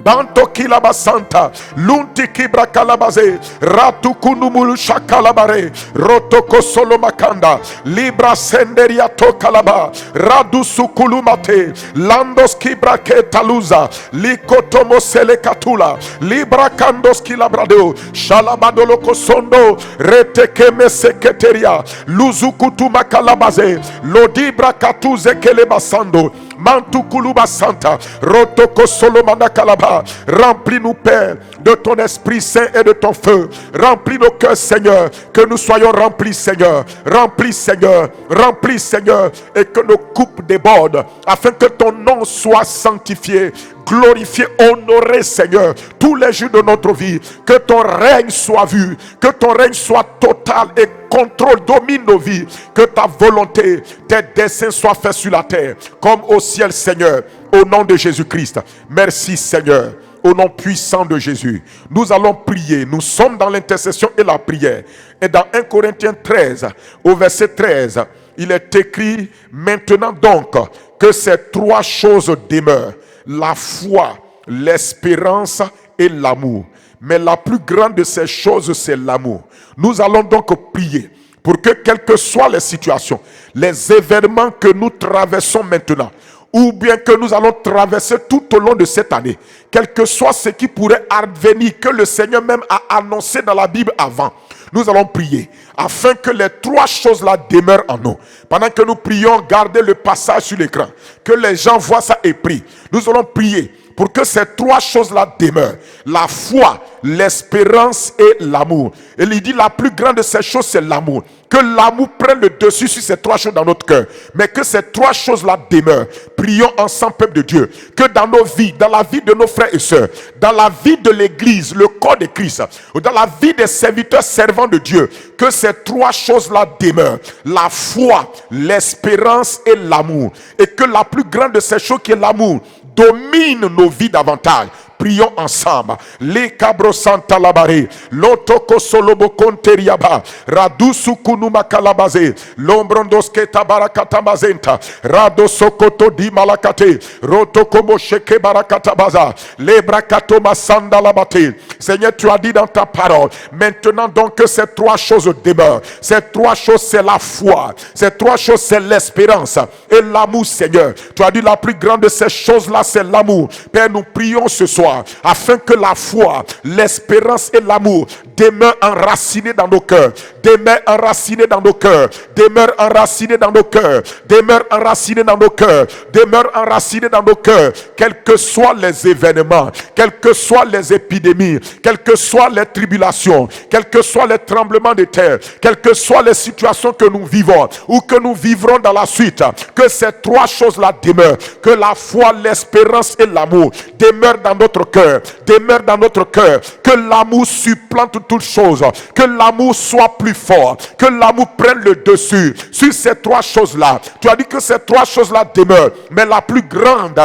banto kilabasanta, lunti kibra kalabaze, ratu kunumulu shakalabare, rotoko solo makanda, libra senderia to kalaba, radu sukulumate, landos kibra ke taluza, likotomo sele katula, libra kandos kilabrado, shalabadolo kosondo, reteke meseketeria, luzukutu makalabaze, lodibra katuze kelebasando, Mantukuluba Santa, Rotoko Solomana Kalaba, remplis-nous, Père, de ton Esprit Saint et de ton feu. Remplis nos cœurs, Seigneur, que nous soyons remplis, Seigneur. Remplis, Seigneur, remplis, Seigneur, et que nos coupes débordent, afin que ton nom soit sanctifié, glorifié, honoré, Seigneur, tous les jours de notre vie. Que ton règne soit vu, que ton règne soit total et contrôle, domine nos vies. Que ta volonté, tes desseins soient faits sur la terre, comme au ciel, Seigneur, au nom de Jésus-Christ. Merci, Seigneur. Au nom puissant de Jésus, nous allons prier. Nous sommes dans l'intercession et la prière. Et dans 1 Corinthiens 13, au verset 13, il est écrit: maintenant donc que ces trois choses demeurent, la foi, l'espérance et l'amour. Mais la plus grande de ces choses, c'est l'amour. Nous allons donc prier pour que, quelles que soient les situations, les événements que nous traversons maintenant, ou bien que nous allons traverser tout au long de cette année, quel que soit ce qui pourrait advenir, que le Seigneur même a annoncé dans la Bible avant, nous allons prier afin que les trois choses-là demeurent en nous. Pendant que nous prions, gardez le passage sur l'écran, que les gens voient ça et prient. Nous allons prier pour que ces trois choses-là demeurent: la foi, l'espérance et l'amour. Et il dit la plus grande de ces choses, c'est l'amour. Que l'amour prenne le dessus sur ces trois choses dans notre cœur, mais que ces trois choses-là demeurent. Prions ensemble, peuple de Dieu, que dans nos vies, dans la vie de nos frères et sœurs, dans la vie de l'église, le corps de Christ, ou dans la vie des serviteurs servants de Dieu, que ces trois choses-là demeurent: la foi, l'espérance et l'amour. Et que la plus grande de ces choses, qui est l'amour, domine nos vies davantage. Prions ensemble. Les cabros santa labare, lotoko solobo conteriaba, radusu kunuma kalabaze, lombrondoske tabarakata mazenta, radosokoto di malakate, rotoko sheke barakata baza, lebrakato masanda labate. Seigneur, tu as dit dans ta parole, maintenant donc que ces trois choses demeurent. Ces trois choses, c'est la foi. Ces trois choses, c'est l'espérance et l'amour, Seigneur. Tu as dit la plus grande de ces choses-là, c'est l'amour. Père, nous prions ce soir soir, afin que la foi, l'espérance et l'amour demeurent enracinés dans nos cœurs, demeurent enracinés dans nos cœurs, demeurent enracinés dans nos cœurs, demeurent enracinés dans nos cœurs, demeurent enracinés dans nos cœurs, quels que soient les événements, quelles que soient les épidémies, quelles que soient les tribulations, quels que soient les tremblements de terre, quelles que soient les situations que nous vivons ou que nous vivrons dans la suite, que ces trois choses-là demeurent, que la foi, l'espérance et l'amour demeurent dans notre cœur, demeurent dans notre cœur, que l'amour supplante toutes choses, que l'amour soit plus fort, que l'amour prenne le dessus sur ces trois choses-là. Tu as dit que ces trois choses-là demeurent, mais la plus grande,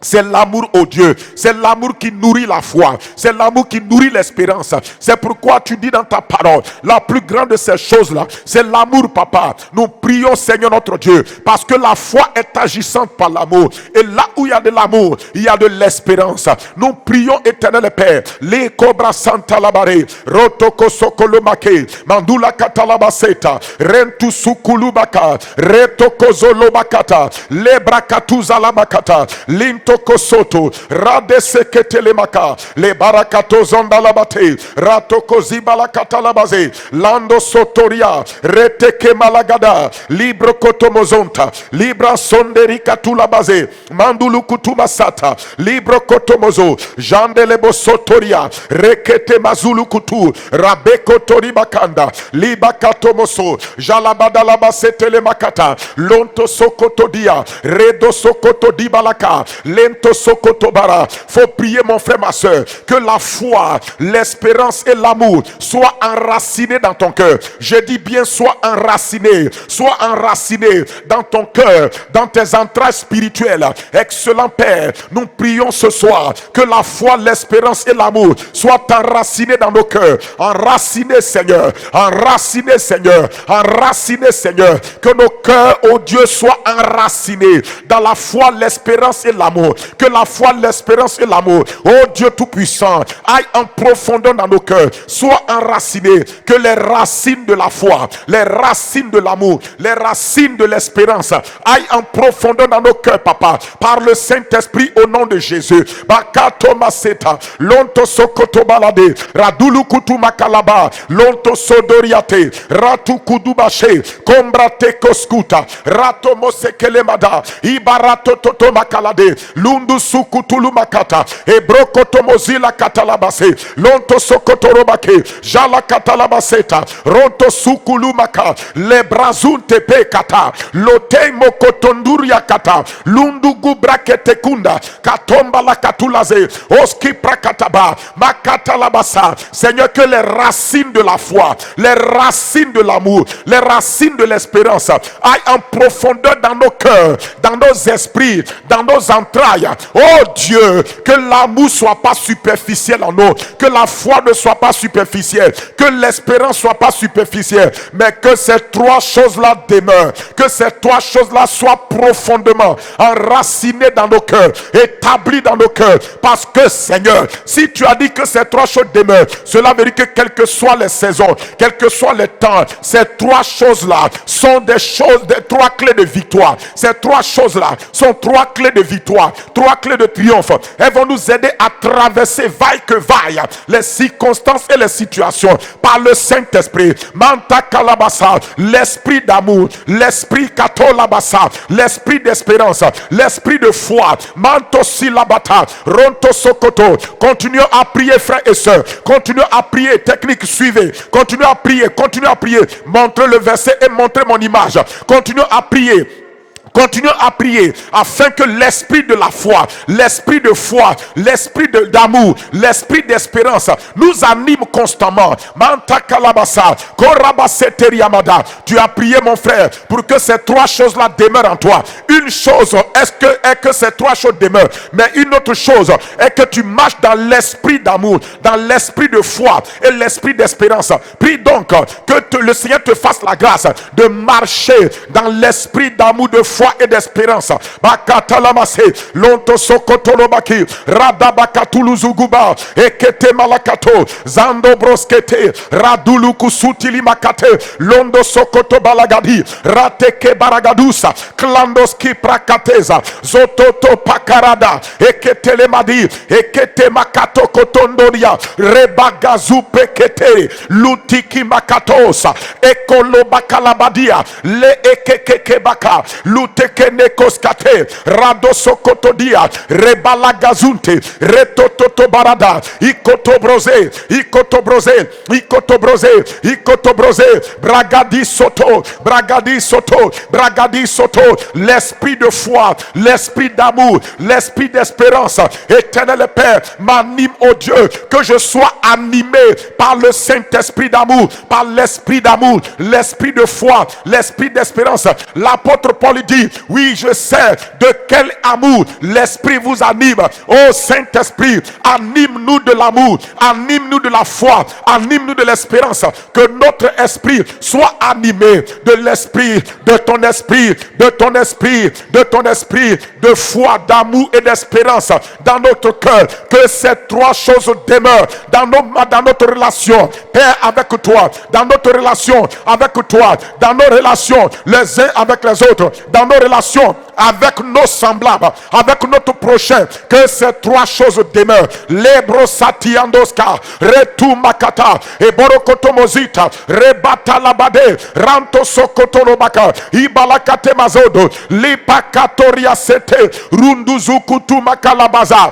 c'est l'amour au Dieu. C'est l'amour qui nourrit la foi. C'est l'amour qui nourrit l'espérance. C'est pourquoi tu dis dans ta parole, la plus grande de ces choses-là, c'est l'amour, papa. Nous prions, Seigneur notre Dieu, parce que la foi est agissante par l'amour. Et là où il y a de l'amour, il y a de l'espérance. Nous prions, éternel Père, les cobras santa labare, rotoko sokolomake, mandula katalabaseta, rentu sukulubaka, retoko zolobakata, lebrakatuza labakata, linto Kosoto, Radeseketelemaka, Le Barakato Zondalabate, Ratoko Zibalakatalabaze, Lando Sotoria, Reteke Malagada, Libro Kotomozonta, Libra Sonderika Tulabaze, Mandulu Kutumasata, Libro Kotomozo, Jandelebo Sotoria, Rekete Mazulu Kutu, Rabeko Toribakanda, Libakatomoso, Jalabadalabasetelemakata, Lonto Sokotodia, Redo Sokotodibalaka, Lento Sokotobara. Faut prier, mon frère, ma soeur, que la foi, l'espérance et l'amour soient enracinés dans ton cœur. Je dis bien, sois enraciné dans ton cœur, dans tes entrailles spirituelles. Excellent Père, nous prions ce soir que la foi, l'espérance et l'amour soient enracinés dans nos cœurs. Enracinés, Seigneur, enracinés, Seigneur, enracinés, Seigneur. Que nos cœurs, oh Dieu, soient enracinés dans la foi, l'espérance et l'amour. Que la foi, l'espérance et l'amour, oh Dieu Tout-Puissant, aille en profondeur dans nos cœurs, soient enracinés. Que les racines de la foi, les racines de l'amour, les racines de l'espérance aillent en profondeur dans nos cœurs, papa, par le Saint-Esprit, au nom de Jésus. Bakato Maseta, Lonto Sokoto Balade, Radulu Kutu Makalaba, Lonto Sodoriate, Ratu Kudubache, Kombrate Koskuta, Rato Mosekelemada, Ibarato Toto Makalade, Lundu Sukutulu Makata, Ebrokoto Mozila Katalabase, Lonto Sokotorobake, Jala Katalabaseta, Ronto Sukulu Maka, Lebrazun Tepe Kata, Lotei Mokotonduria Kata, Lundu Gubrakete Kunda, Katomba la Katulaze, Oski Prakataba, Makatalabasa. Seigneur, que les racines de la foi, les racines de l'amour, les racines de l'espérance aillent en profondeur dans nos cœurs, dans nos esprits, dans nos entrailles. Oh Dieu, que l'amour soit pas superficiel en nous, que la foi ne soit pas superficielle, que l'espérance soit pas superficielle, mais que ces trois choses-là demeurent, que ces trois choses-là soient profondément enracinées dans nos cœurs, établies dans nos cœurs, parce que Seigneur, si tu as dit que ces trois choses demeurent, cela veut dire que quelles que soient les saisons, quels que soient les temps, ces trois choses-là sont des choses, des trois clés de victoire. Ces trois choses-là sont trois clés de victoire, trois clés de triomphe. Elles vont nous aider à traverser vaille que vaille les circonstances et les situations par le Saint-Esprit. Manta Kalabasa, l'esprit d'amour, l'esprit Katolabasa, l'esprit d'espérance, l'esprit de foi. Manto Silabata, Ronto Sokoto. Continuez à prier, frères et sœurs. Continuez à prier. Technique, suivez. Continuez à prier. Continuez à prier. Montrez le verset et montrez mon image. Continuez à prier. Continuons à prier afin que l'esprit de la foi, l'esprit de foi, l'esprit d'amour, l'esprit d'espérance nous anime constamment. Manta Kalabasa, Korabaseteriamada. Tu as prié, mon frère, pour que ces trois choses-là demeurent en toi. Une chose est que ces trois choses demeurent, mais une autre chose est que tu marches dans l'esprit d'amour, dans l'esprit de foi et l'esprit d'espérance. Prie donc que le Seigneur te fasse la grâce de marcher dans l'esprit d'amour, de foi foi et d'espérance. Bakatalamase, Lonto Sokotolobaki, Radabakatuluzuguba, Ekete Malakato, Zando Broskete, Raduluku Sutili Makate, Londo Sokoto Balagadi, Rateke Baragadusa, Klandoski Prakateza, Zototo Pakarada, Ekete Lemadi, Ekete Makato Kotondoria, Rebagazu Pekete, Lutiki Makatosa, Ekolo Bakalabadia, Le Ekeke Baka, Luteke Nekoskate, Radosokotodia, Rebalagazunte, Retototo Barada, Ikotobrose, Ikotobrose, Ikotobrose, Ikotobrose, Bragadi Soto, Bragadi Soto, Bragadi Soto, l'esprit de foi, l'esprit d'amour, l'esprit d'espérance. Éternel Père, m'anime, oh Dieu, que je sois animé par le Saint-Esprit d'amour, par l'esprit d'amour, l'esprit de foi, l'esprit d'espérance. L'apôtre Paul dit, oui, je sais de quel amour l'esprit vous anime. Oh Saint-Esprit, anime-nous de l'amour, anime-nous de la foi, anime-nous de l'espérance. Que notre esprit soit animé de l'esprit, de ton esprit, de ton esprit, de ton esprit, de foi, d'amour et d'espérance dans notre cœur. Que ces trois choses demeurent dans notre relation, Père, avec toi, dans notre relation avec toi, dans nos relations les uns avec les autres, dans nos relations avec nos semblables, avec notre prochain. Que ces trois choses demeurent. Lebro satiandoska, retu makata, et borokotomozita, rebata labade, ranto sokotolobaka, ibalakate mazodo, lipakatoria sete, runduzukutu makalabaza.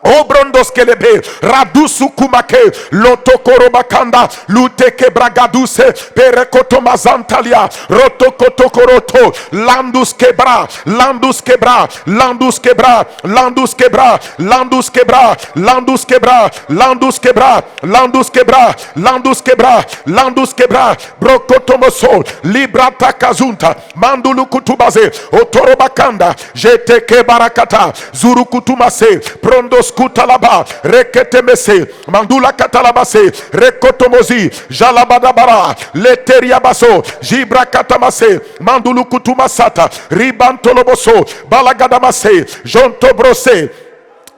Obrondos kelebe, radusu kumake, lotokoro bakanda, luteke bragaduse, perekoto mazantalia, rotokoto koroto, landus kebra, landus kebra, landus kebra, landus kebra, landus kebra, landus kebra, landus kebra, landus kebra, landus kebra, landus kebra, brokotomoso, librata kazunta, mandulu kutubaze, otoro bakanda, jeteke barakata, zuru kutumase, prondos kutalaba, rekete mese, mandula katalabase, rekotomozi, jalabadabara, leteria baso, jibra katamase, mandulu kutumasata, ribantoloboso, balagadamase, jontobrose,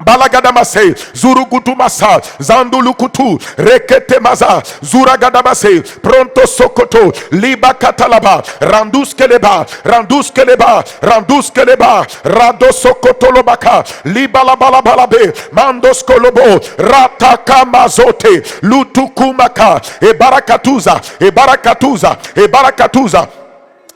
Balagadamase, Zurugutumasa, Zandulukutu, Rekete Maza, Zuragadamase, Pronto Sokoto, Liba Katalaba, Randus Keleba, Randus Keleba, Randus Keleba, Rado Sokoto Lobaka, Liba la Balabalabe, Mandos Kolobo, Rataka Mazote, Lutukumaka, Ebarakatuza, Ebarakatuza, Ebarakatuza.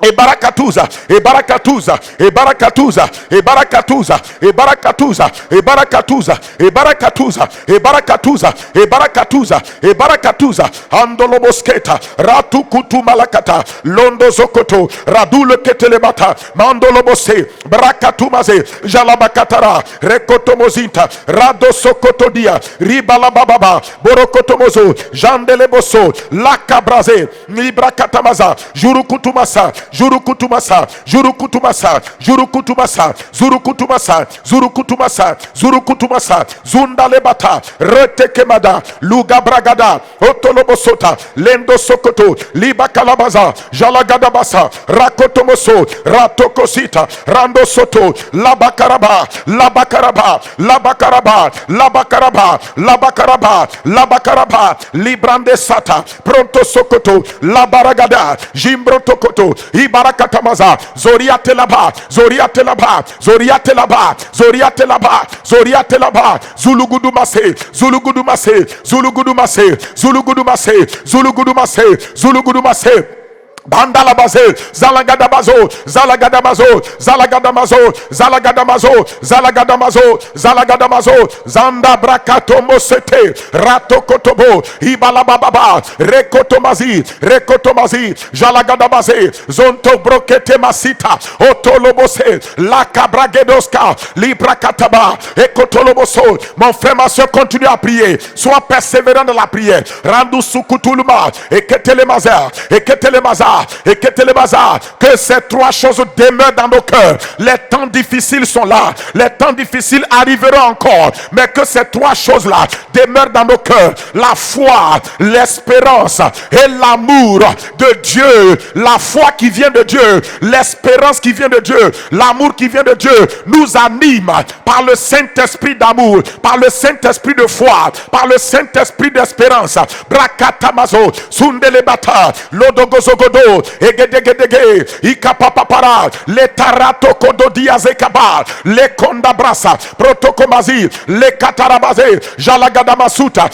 Ebarakatuza, Ebarakatuza, Ebarakatuza, Ebarakatuza, Ebarakatuza, Ebarakatuza, Ebarakatuza, Ebarakatuza, Ebarakatuza, Ebarakatuza, Andolobosketa, Ratukutu Malakata, Londo Zokoto, Radule Ketelemata, Mandolobose, Brakatumaze, Jalabakatara, Rekotomozinta, Rado Sokotodia, Ribalababa, Borokotomozo, Jandeleboso, Lakabraze, Librakatamaza, Jurukutumasa, Jurukutumasa, Jurukutumasa, Jurukutumasa, Zurukutumasa, Zurukutumasa, Zurukutumasa, Zundalebata, Retekemada, Luga Bragada, Otolobosota, Lendo Sokoto, Liba Kalabaza, Jalagadabasa, Rakotomoso, Ratokosita, Rando Soto, Labakaraba, Labakaraba, Labakaraba, Labakaraba, Labakaraba, Labakaraba, Librande Sata, Pronto Sokoto, Labaragada, Jimbro Tokoto, Ibarakatamaza, Zoriatelaba, Zoriatelaba, Zoriatelaba, Zoriatelaba, Zoriatelaba, Zulugudumase, Zulugudumase, Zulugudumase, Zulugudumase, Zulugudumase, Zulugudumase. Bandalabaze, Zalagadamazo, Zalagadamazo, Zalagadamazo, Zalagadamazo, Zalagadamazo, Zalagadamazo, Zanda Brakatomosete, Ratokotobo, Ibalababa, Rekotomazi, Rekotomazi, Jalagadabaze, Zonto Brokete Masita, Otolobose, Lakabragedoska, Librakataba, Ekotoloboso. Mon frère, ma soeur, continue à prier. Sois persévérant dans la prière. Randu Sukutuluma, Eketelemaza, Eketelemaza. et que ces trois choses demeurent dans nos cœurs. Les temps difficiles sont là, les temps difficiles arriveront encore, mais que ces trois choses-là demeurent dans nos cœurs: la foi, l'espérance et l'amour de Dieu. La foi qui vient de Dieu, l'espérance qui vient de Dieu, l'amour qui vient de Dieu nous anime par le Saint-Esprit d'amour, par le Saint-Esprit de foi, par le Saint-Esprit d'espérance. Brakatamazo, sundelebata, lodogozogodo, egedegedege, ikapapapara, le tarato kododiazekaba, le kondabrasa, protokomazi, le katarabaze, jalagadamasuta,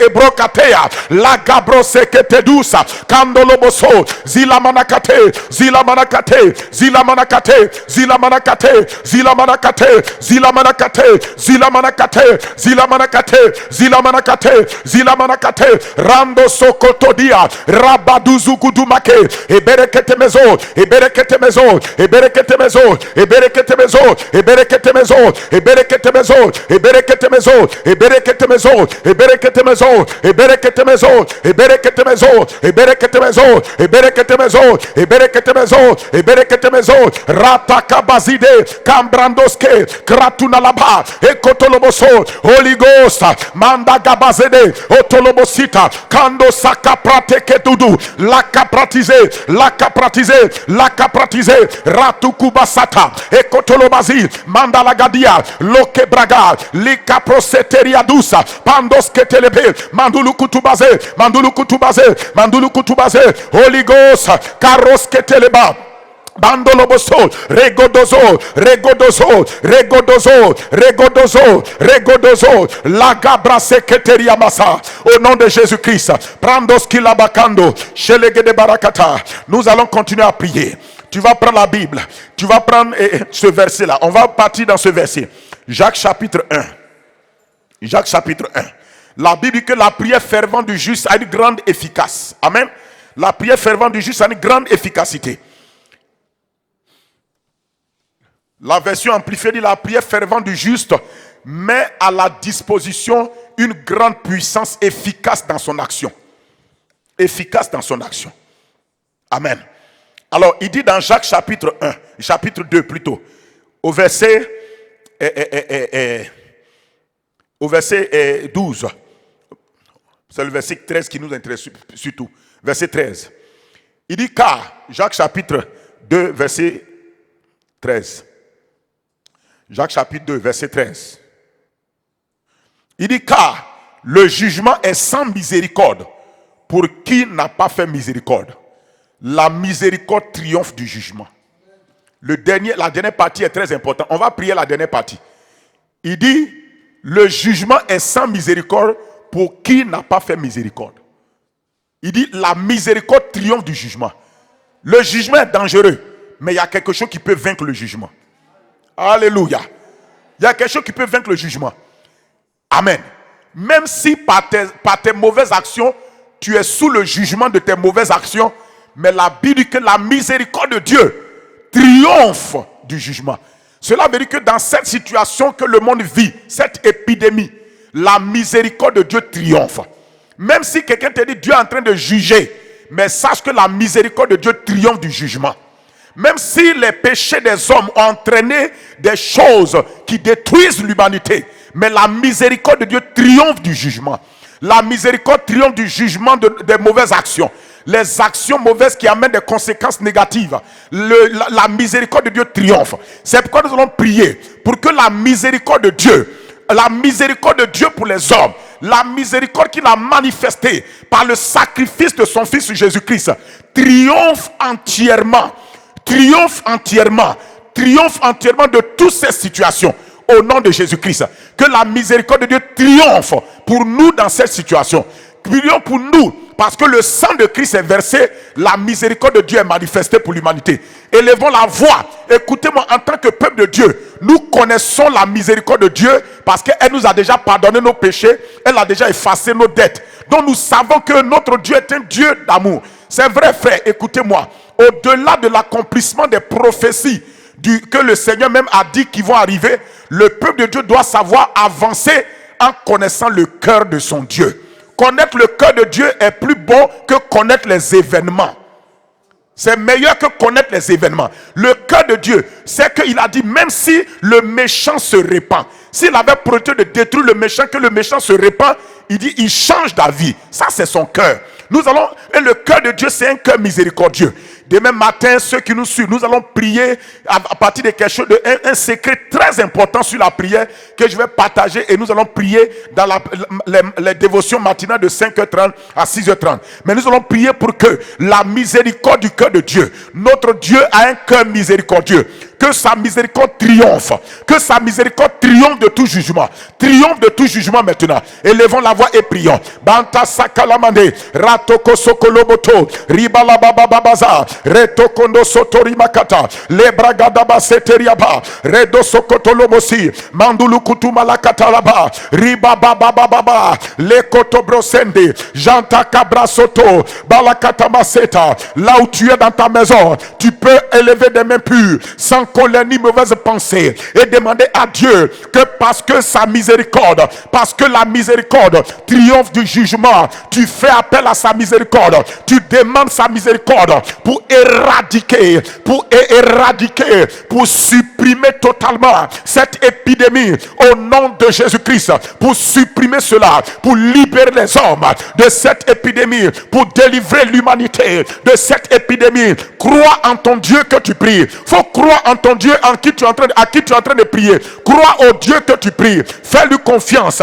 ebrokatea, la gabrosekete dusa, kandoloboso, zilamanakate, zilamanakate, zilamanakate, zilamanakate, zilamanakate, zilamanakate, zilamanakate, zilamanakate, zilamanakate, zilamanakate, rando sokotodia, rabaduzugudumake, eberekete mezo, eberekete mezo, eberekete mezo, eberekete mezo, eberekete mezo, eberekete mezo, eberekete mezo, eberekete mezo, eberekete mezo, eberekete mezo, eberekete mezo, eberekete mezo, eberekete mezo, eberekete mezo, eberekete mezo, ratakabazide, kambrandoske, kratunalaba, ekotoloboso, Holy Ghost, manda gabazede, otolobosita, kando sakaprate dudu, lakapratize, lakapratize, lakapratize, ratukubasata, ekotolobazi, manda lagadia, lokebraga, likaproseteria dusa, pandosketelebe, mandulu kutubaze, mandulu kutubaze, mandulu kutubaze, Holy Ghost, karosketeleba, bandoloboso, regodozo, regodozo, regodozo, regodozo, regodozo, lagabra seketeria massa. Au nom de Jésus-Christ, prandos kilabakando, shelegede barakata. Nous allons continuer à prier. Tu vas prendre la Bible, tu vas prendre ce verset-là. On va partir dans ce verset. Jacques chapitre 1. Jacques chapitre 1. La Bible dit que la prière fervente du juste a une grande efficace. Amen. La prière fervente du juste a une grande efficacité. La version amplifiée dit: la prière fervente du juste met à la disposition une grande puissance efficace dans son action. Efficace dans son action. Amen. Alors, il dit dans Jacques chapitre 1, chapitre 2 plutôt, au verset 12. C'est le verset 13 qui nous intéresse surtout. Verset 13. Il dit car, Jacques chapitre 2, verset 13. Jacques chapitre 2, verset 13. Il dit car le jugement est sans miséricorde pour qui n'a pas fait miséricorde. La miséricorde triomphe du jugement. La dernière partie est très importante. On va prier la dernière partie. Il dit le jugement est sans miséricorde pour qui n'a pas fait miséricorde. Il dit la miséricorde triomphe du jugement. Le jugement est dangereux, mais il y a quelque chose qui peut vaincre le jugement. Alléluia. Il y a quelque chose qui peut vaincre le jugement. Amen. Même si par tes mauvaises actions, tu es sous le jugement de tes mauvaises actions, mais la Bible dit que la miséricorde de Dieu triomphe du jugement. Cela veut dire que dans cette situation que le monde vit, cette épidémie, la miséricorde de Dieu triomphe. Même si quelqu'un te dit Dieu est en train de juger, mais sache que la miséricorde de Dieu triomphe du jugement. Même si les péchés des hommes ont entraîné des choses qui détruisent l'humanité, mais la miséricorde de Dieu triomphe du jugement. La miséricorde triomphe du jugement des mauvaises actions. Les actions mauvaises qui amènent des conséquences négatives. La miséricorde de Dieu triomphe. C'est pourquoi nous allons prier pour que la miséricorde de Dieu pour les hommes, la miséricorde qu'il a manifestée par le sacrifice de son Fils Jésus-Christ, triomphe entièrement de toutes ces situations. Au nom de Jésus-Christ, que la miséricorde de Dieu triomphe pour nous dans cette situation. Prions pour nous, parce que le sang de Christ est versé, la miséricorde de Dieu est manifestée pour l'humanité. Élevons la voix. Écoutez-moi, en tant que peuple de Dieu, nous connaissons la miséricorde de Dieu parce qu'elle nous a déjà pardonné nos péchés, elle a déjà effacé nos dettes. Donc nous savons que notre Dieu est un Dieu d'amour. C'est vrai, frère, écoutez-moi. Au-delà de l'accomplissement des prophéties que le Seigneur même a dit qui vont arriver, le peuple de Dieu doit savoir avancer en connaissant le cœur de son Dieu. Connaître le cœur de Dieu est plus bon que connaître les événements. C'est meilleur que connaître les événements. Le cœur de Dieu, c'est qu'il a dit, même si le méchant se répand, s'il avait projeté de détruire le méchant, que le méchant se répand, il dit, il change d'avis. Ça, c'est son cœur. Et le cœur de Dieu, c'est un cœur miséricordieux. Demain matin, ceux qui nous suivent, nous allons prier à partir de quelque chose, un secret très important sur la prière que je vais partager, et nous allons prier dans les dévotions matinales de 5h30 à 6h30. Mais nous allons prier pour que la miséricorde du cœur de Dieu, notre Dieu a un cœur miséricordieux, que sa miséricorde triomphe, que sa miséricorde triomphe de tout jugement, triomphe de tout jugement maintenant. Élevons la voix et prions. Banta sakalamande, ratoko sokoloboto, ribala bababaza, reto kondo sotori makata, lebragadaba seteriaba, redo sokotolobosi, mandulu kutuma la katalaba, riba babababa, le kotobrosende, janta kabra soto, balakata maseta. Là où tu es dans ta maison, tu peux élever des mains pures, sans colère ni mauvaise pensée, et demander à Dieu que parce que sa miséricorde, parce que la miséricorde triomphe du jugement, tu fais appel à sa miséricorde, tu demandes sa miséricorde pour éradiquer, pour supprimer totalement cette épidémie au nom de Jésus-Christ, pour supprimer cela, pour libérer les hommes de cette épidémie, pour délivrer l'humanité de cette épidémie. Crois en ton Dieu que tu pries. Faut croire en ton Dieu à qui tu es en train de prier. Crois au Dieu que tu pries. Fais-lui confiance.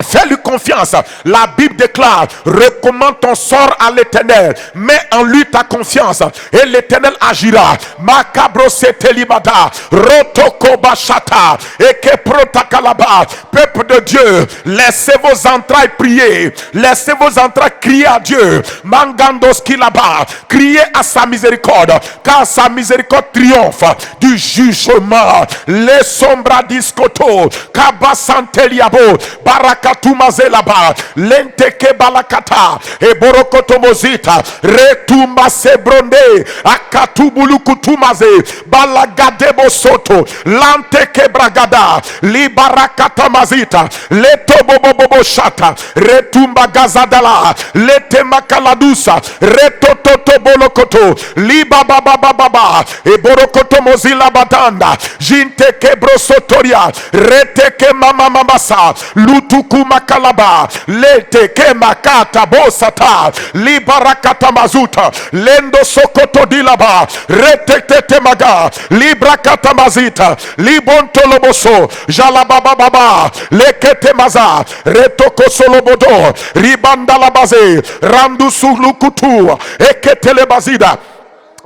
Fais-lui confiance. La Bible déclare, recommande ton sort à l'Éternel, mets en lui ta confiance et l'Éternel agira. Makabro setelibada, rotoko bashata, eke protakalaba. Peuple de Dieu, laissez vos entrailles prier, laissez vos entrailles crier à Dieu. Mangandos kilaba, criez à sa miséricorde, car sa miséricorde triomphe du jugement. Les sombra discoto, kabasanteliabo, barak Katumazelaba, lenteke balakata, e borokotomozita, retumba sebronde, akatubulu kutumaze, balagadebo soto, lanteke bragada, libarakata mazita, letobobobobo shata, retumba gazadala, letemakaladusa, retototo bolokoto, libababababa, e borokotomozila badanda, jinteke brosotoria, reteke mamamamasa, lutuku makalaba, lete kemakata bosata, libarakata mazuta, lendo sokoto dilaba, retetete maga, librakata mazita, libontoloboso, jalabababa, lekete maza, retoko solobodo, ribandala baze, randu sulukutu, eketele bazida.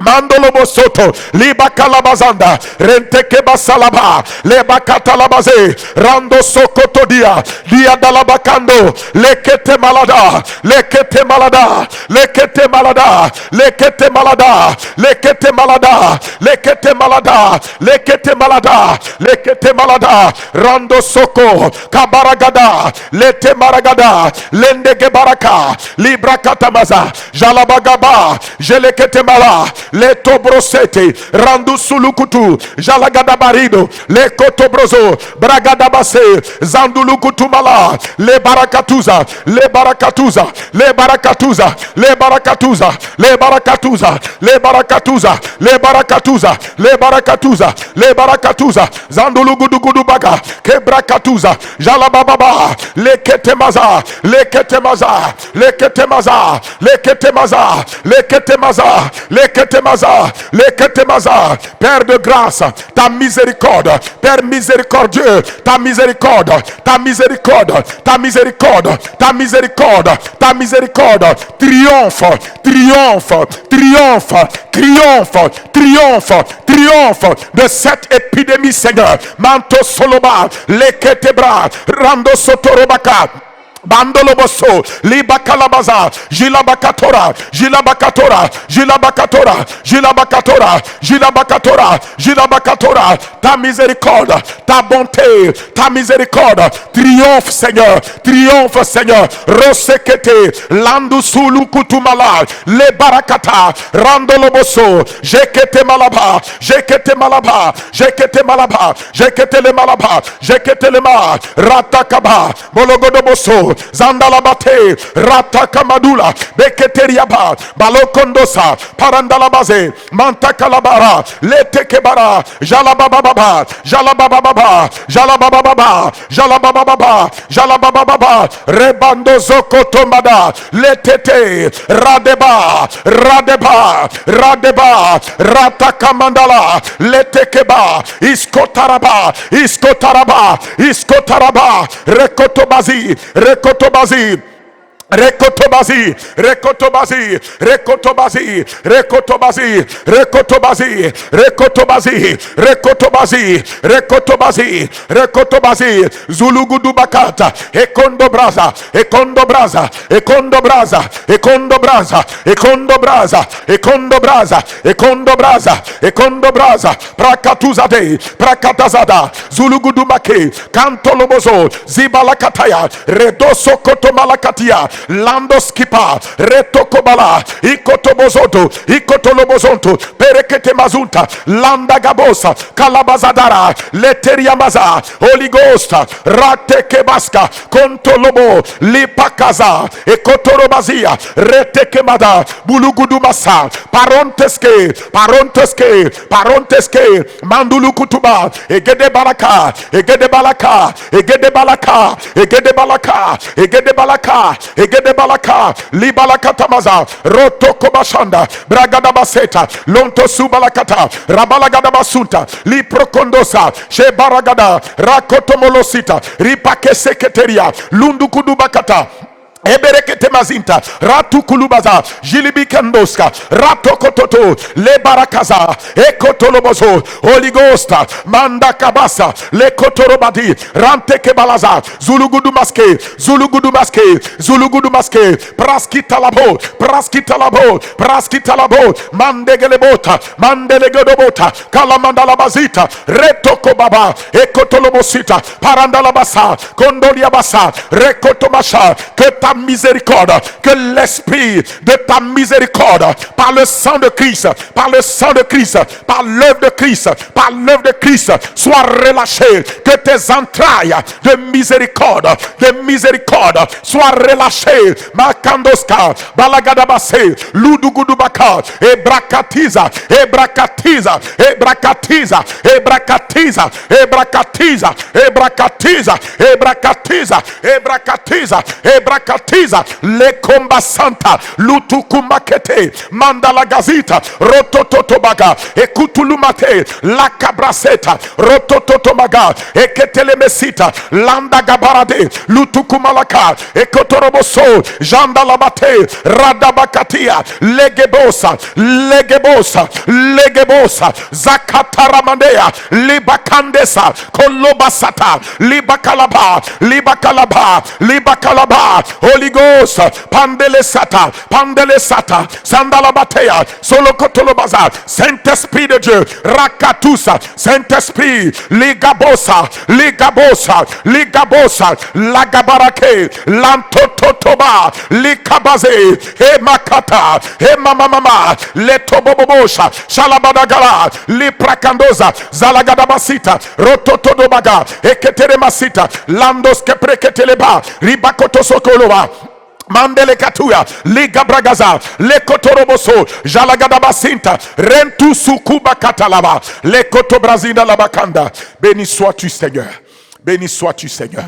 Mandolo bosoto, liba kalabazanda, renteke basalaba, leba katalabaze, rando sokoto dia dalabakando, lekete malada, lekete malada, lekete malada, lekete malada, lekete malada, lekete malada, lekete malada, lekete malada, rando soko, kabaragada, lete maragada, lendege baraka, libra katamaza, jalabagaba, jelekete mala, le tobrosete, randu sulukutu, jalagada barido, le kotobrozo, bragada base, zandulukutu mala, le barakatuza, le barakatuza, le barakatuza, le barakatuza, le barakatuza, le barakatuza, le barakatuza, le barakatuza, le barakatuza, zandulugudugudu baga, kebrakatuza, jalababa, le ketemaza, le ketemaza, le ketemaza, le ketemaza, le ketemaza, le ketemaza, le ketemaza. Père de grâce, ta miséricorde, Père miséricordieux, ta miséricorde, ta miséricorde, ta miséricorde, ta miséricorde, ta miséricorde triomphe, triomphe, triomphe, triomphe, triomphe, triomphe de cette épidémie, Seigneur. Manto soloba, le ketebra, rando sotorobaka, bandolo bosso, liba kalabaza, jilabakatora, jilabakatora, jilabakatora, jilabakatora, jilabakatora, jilabakatora. Ta miséricorde, ta bonté, ta miséricorde triomphe, Seigneur, triomphe, Seigneur. Rosekete, landu sulu kutumala, le barakata, randolo bosso, jekete malaba, jekete malaba, jekete malaba, jekete le malaba, jekete le ma, ratakaba, bologodo bosso, Zandalabate, Ratakamadula, Beketeriaba, Balokondosa, Parandalabaze, Mantakalabara, Letekebara, Jalabababa, Jalabababa, Jalabababa, Jalabababa, Jalabababa, Rebando Zokotomada, Letete, Radeba, Radeba, Radeba, Ratakamandala, Letekeba, Iskotaraba, Iskotaraba, Iskotaraba, Rekotobazi, Rekotobazi, Rekotobazi, Rekotobazi, Rekotobazi, Rekotobazi, Rekotobazi, Rekotobazi, Rekotobazi, Rekotobazi, Rekotobazi, Zulugudu Bakata, Ekondo Braza, Ekondo Braza, Ekondo Braza, Ekondo Braza, Ekondo Braza, Ekondo Braza, Ekondo Braza, Ekondo Braza, Prakatuzade, Prakatazada, Zulugudu Make, Kantolobozo, Zibalakataya, Redoso Kotomalakatia, Lando skipa, retokobala, ikotobozoto, ikotolobozonto, perekete mazunta, landa gabosa, kalabazadara, leteriamaza, Holy Ghost, ratekebaska, kontolobo, lipakaza, ekotorobazia, retekemada, bulugudumasa, paronteske, paronteske, paronteske, mandulukutuba, egede balaka, egede balaka, egede balaka, egede balaka, egede balaka, Egede balaka, libalaka tamaza, roto kobashanda, bragada baseta, lonto subalakata, rabalagada basunta, liprokondosa, shebaragada, rakotomolosita, ripake seketeria, lundu Eberekete mazinta, ratu kulubaza, jilibikandoska, rato kototo, le barakaza, ekotolobozo, Holy Ghost, manda kabasa, le kotorobadi, rante kebalaza, zulugudu maske, zulugudu maske, zulugudu maske, praskita labo, praskita labo, praskita labo, mandegelebota, mandelegedobota, kalamandala bazita, retoko baba, ekotolobosita, parandalabasa, kondoliabasa, rekotomasha, que ta miséricorde, que l'esprit de ta miséricorde, par le sang de Christ, par le sang de Christ, par l'œuvre de Christ, par l'œuvre de Christ, soit relâché, que tes entrailles de miséricorde soient relâchées. Makandoska, Balagadabase, Ludugudubaka, Ebrakatiza, Ebrakatiza, Ebrakatiza, Ebrakatiza, Ebrakatiza, Ebrakatiza, Ebrakatiza, Ebrakatiza, Ebrakatiza, le comba santa, lutukumakete, mandala gazita, rotototobaga, ekutulumate, la cabraseta, rotototomaga, eketelemesita, landa gabarade, lutukumalaka, ekotoroboso, jandalabate, radabakatia, legebosa, legebosa, legebosa, zakataramandea, libakandesa, kolobasata, libakalaba, libakalaba, libakalaba, Holy Ghost, pandele sata, sandalabatea, solokotolobaza, Saint-Esprit de Dieu, rakatusa, Saint-Esprit, ligabosa, ligabosa, ligabosa, lagabarake, lantototoba, likabaze, he makata, he mamamama, letobobosha, shalabadagala, liprakandoza, zalagadabasita, rototodobaga, eketeremasita, landos kepreketeleba, ribakoto sokoloba, Mandele katuya, liga bragaza, le kotoroboso, jalagadabasinta, rentu sukuba katalaba, le kotobrazina labakanda. Béni sois-tu, Seigneur. Béni sois-tu, Seigneur.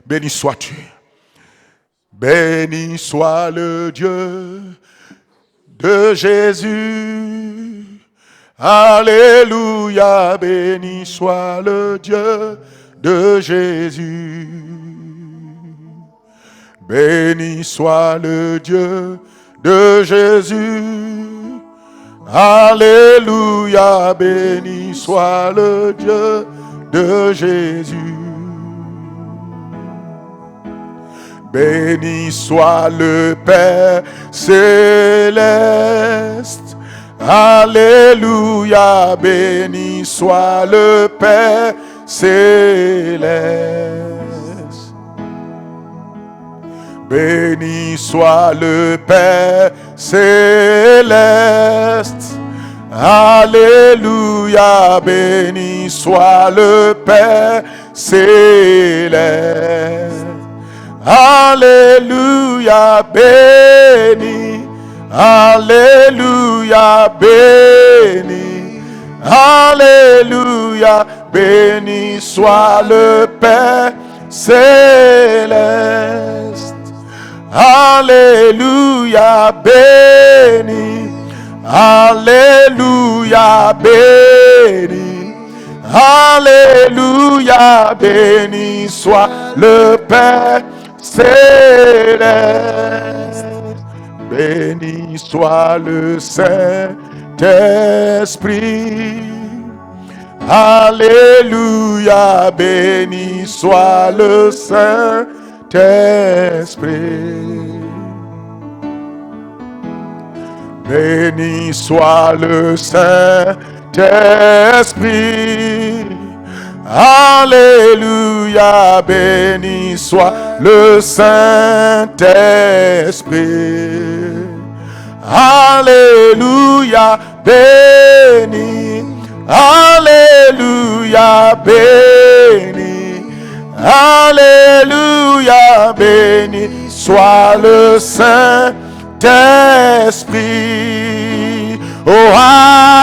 Béni sois-tu. Béni soit le Dieu de Jésus. Alléluia. Béni soit le Dieu de Jésus. Béni soit le Dieu de Jésus. Alléluia. Béni soit le Dieu de Jésus. Béni soit le Père céleste. Alléluia. Béni soit le Père céleste. Béni soit le Père céleste. Alléluia. Béni soit le Père céleste. Alléluia, béni. Alléluia, béni. Alléluia, béni soit le Père céleste. Alléluia, béni. Alléluia, béni. Alléluia, béni soit le Père céleste. Béni soit le Saint-Esprit. Alléluia, béni soit le Saint-Esprit. Béni soit le Saint-Esprit. Alléluia, béni soit le Saint-Esprit. Alléluia, béni. Alléluia, béni. Alléluia, béni soit le Saint-Esprit. Oh,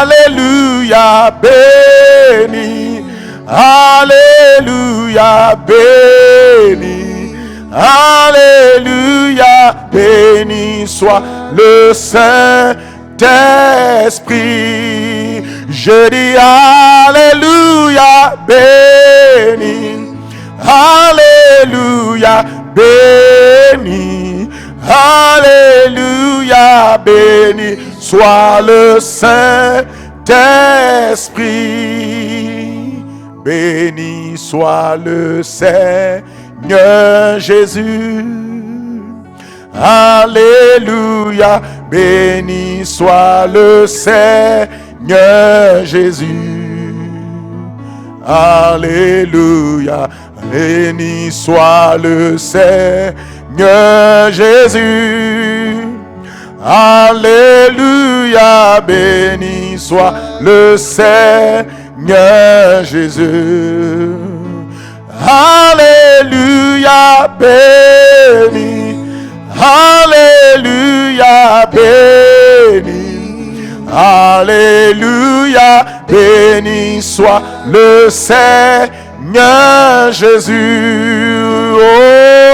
alléluia, béni. Alléluia, béni. Alléluia, béni soit le Saint-Esprit. Je dis alléluia, béni. Alléluia, béni. Alléluia, béni soit le Saint-Esprit. Béni soit le Seigneur Jésus. Alléluia, béni soit le Seigneur Jésus. Alléluia, béni soit le Seigneur Jésus. Alléluia, béni soit le Seigneur Jésus. Alléluia, béni. Alléluia, béni. Alléluia, béni soit le Seigneur Jésus. Oh,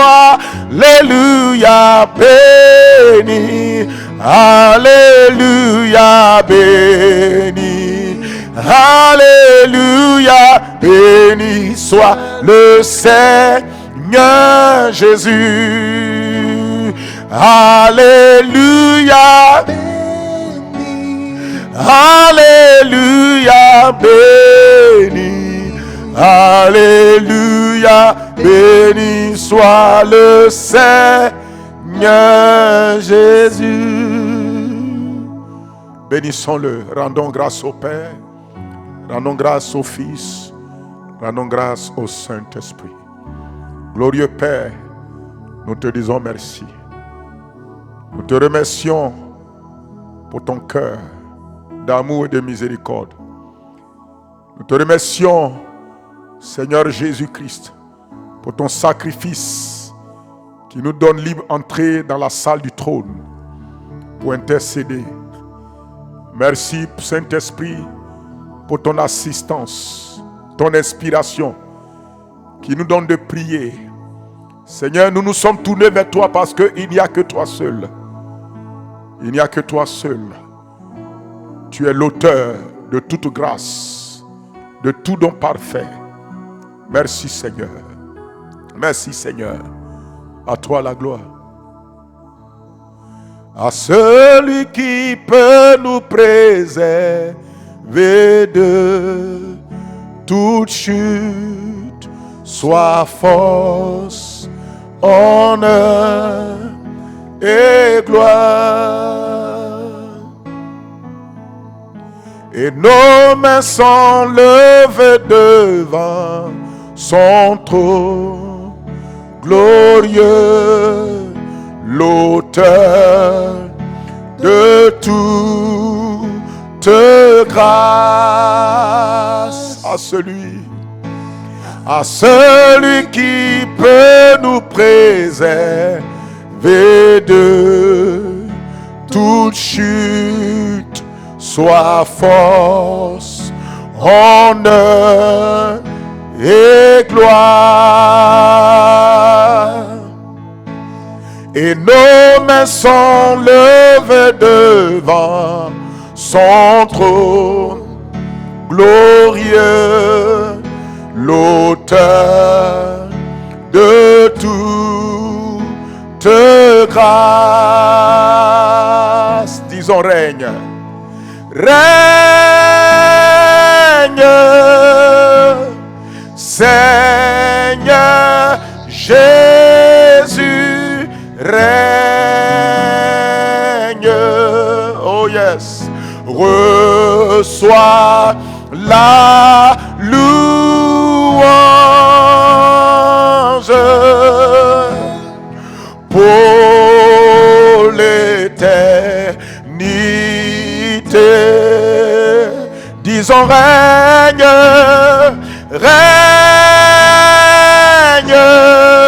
alléluia, béni. Alléluia, béni. Alléluia, béni soit le Seigneur Jésus. Alléluia, béni. Alléluia, béni. Alléluia, béni soit le Seigneur Jésus. Bénissons-le, rendons grâce au Père, rendons grâce au Fils, rendons grâce au Saint-Esprit. Glorieux Père, nous te disons merci. Nous te remercions pour ton cœur d'amour et de miséricorde. Nous te remercions, Seigneur Jésus-Christ, pour ton sacrifice qui nous donne libre entrée dans la salle du trône pour intercéder. Merci, Saint-Esprit, pour ton assistance, ton inspiration qui nous donne de prier. Seigneur, nous nous sommes tournés vers toi parce qu'il n'y a que toi seul. Il n'y a que toi seul. Tu es l'auteur de toute grâce, de tout don parfait. Merci Seigneur. Merci Seigneur. À toi la gloire. À celui qui peut nous préserver de toute chute, soit force, honneur et gloire. Et nos mains sont levées devant son trône glorieux, l'auteur de toute grâce. À celui à celui qui peut nous préserver de toute chute, soit force, honneur et gloire. Et nos mains sont levées devant son trône glorieux, l'auteur de toute grâce. Disons règne. Règne, Seigneur Jésus, règne. Oh yes. Reçois la louange pour l'éternité. Disons règne, règne,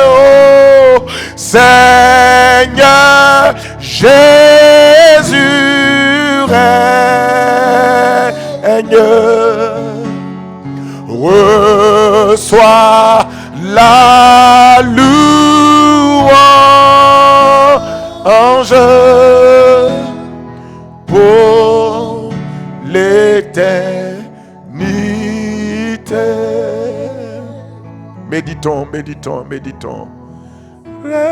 oh Seigneur Jésus, règne. Reçois la louange pour l'éternité. Méditons, méditons, méditons. Règne,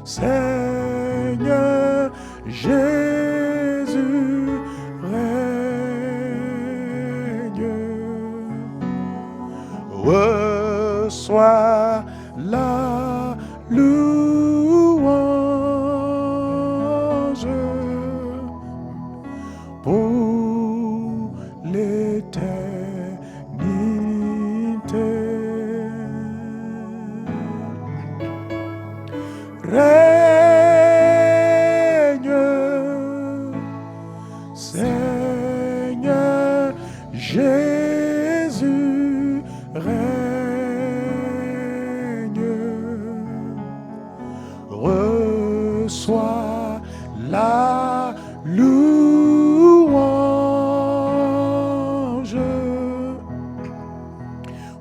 Seigneur Jésus, règne. Reçois la louange pour l'éternité. Règne, Seigneur Jésus, règne. Reçois la louange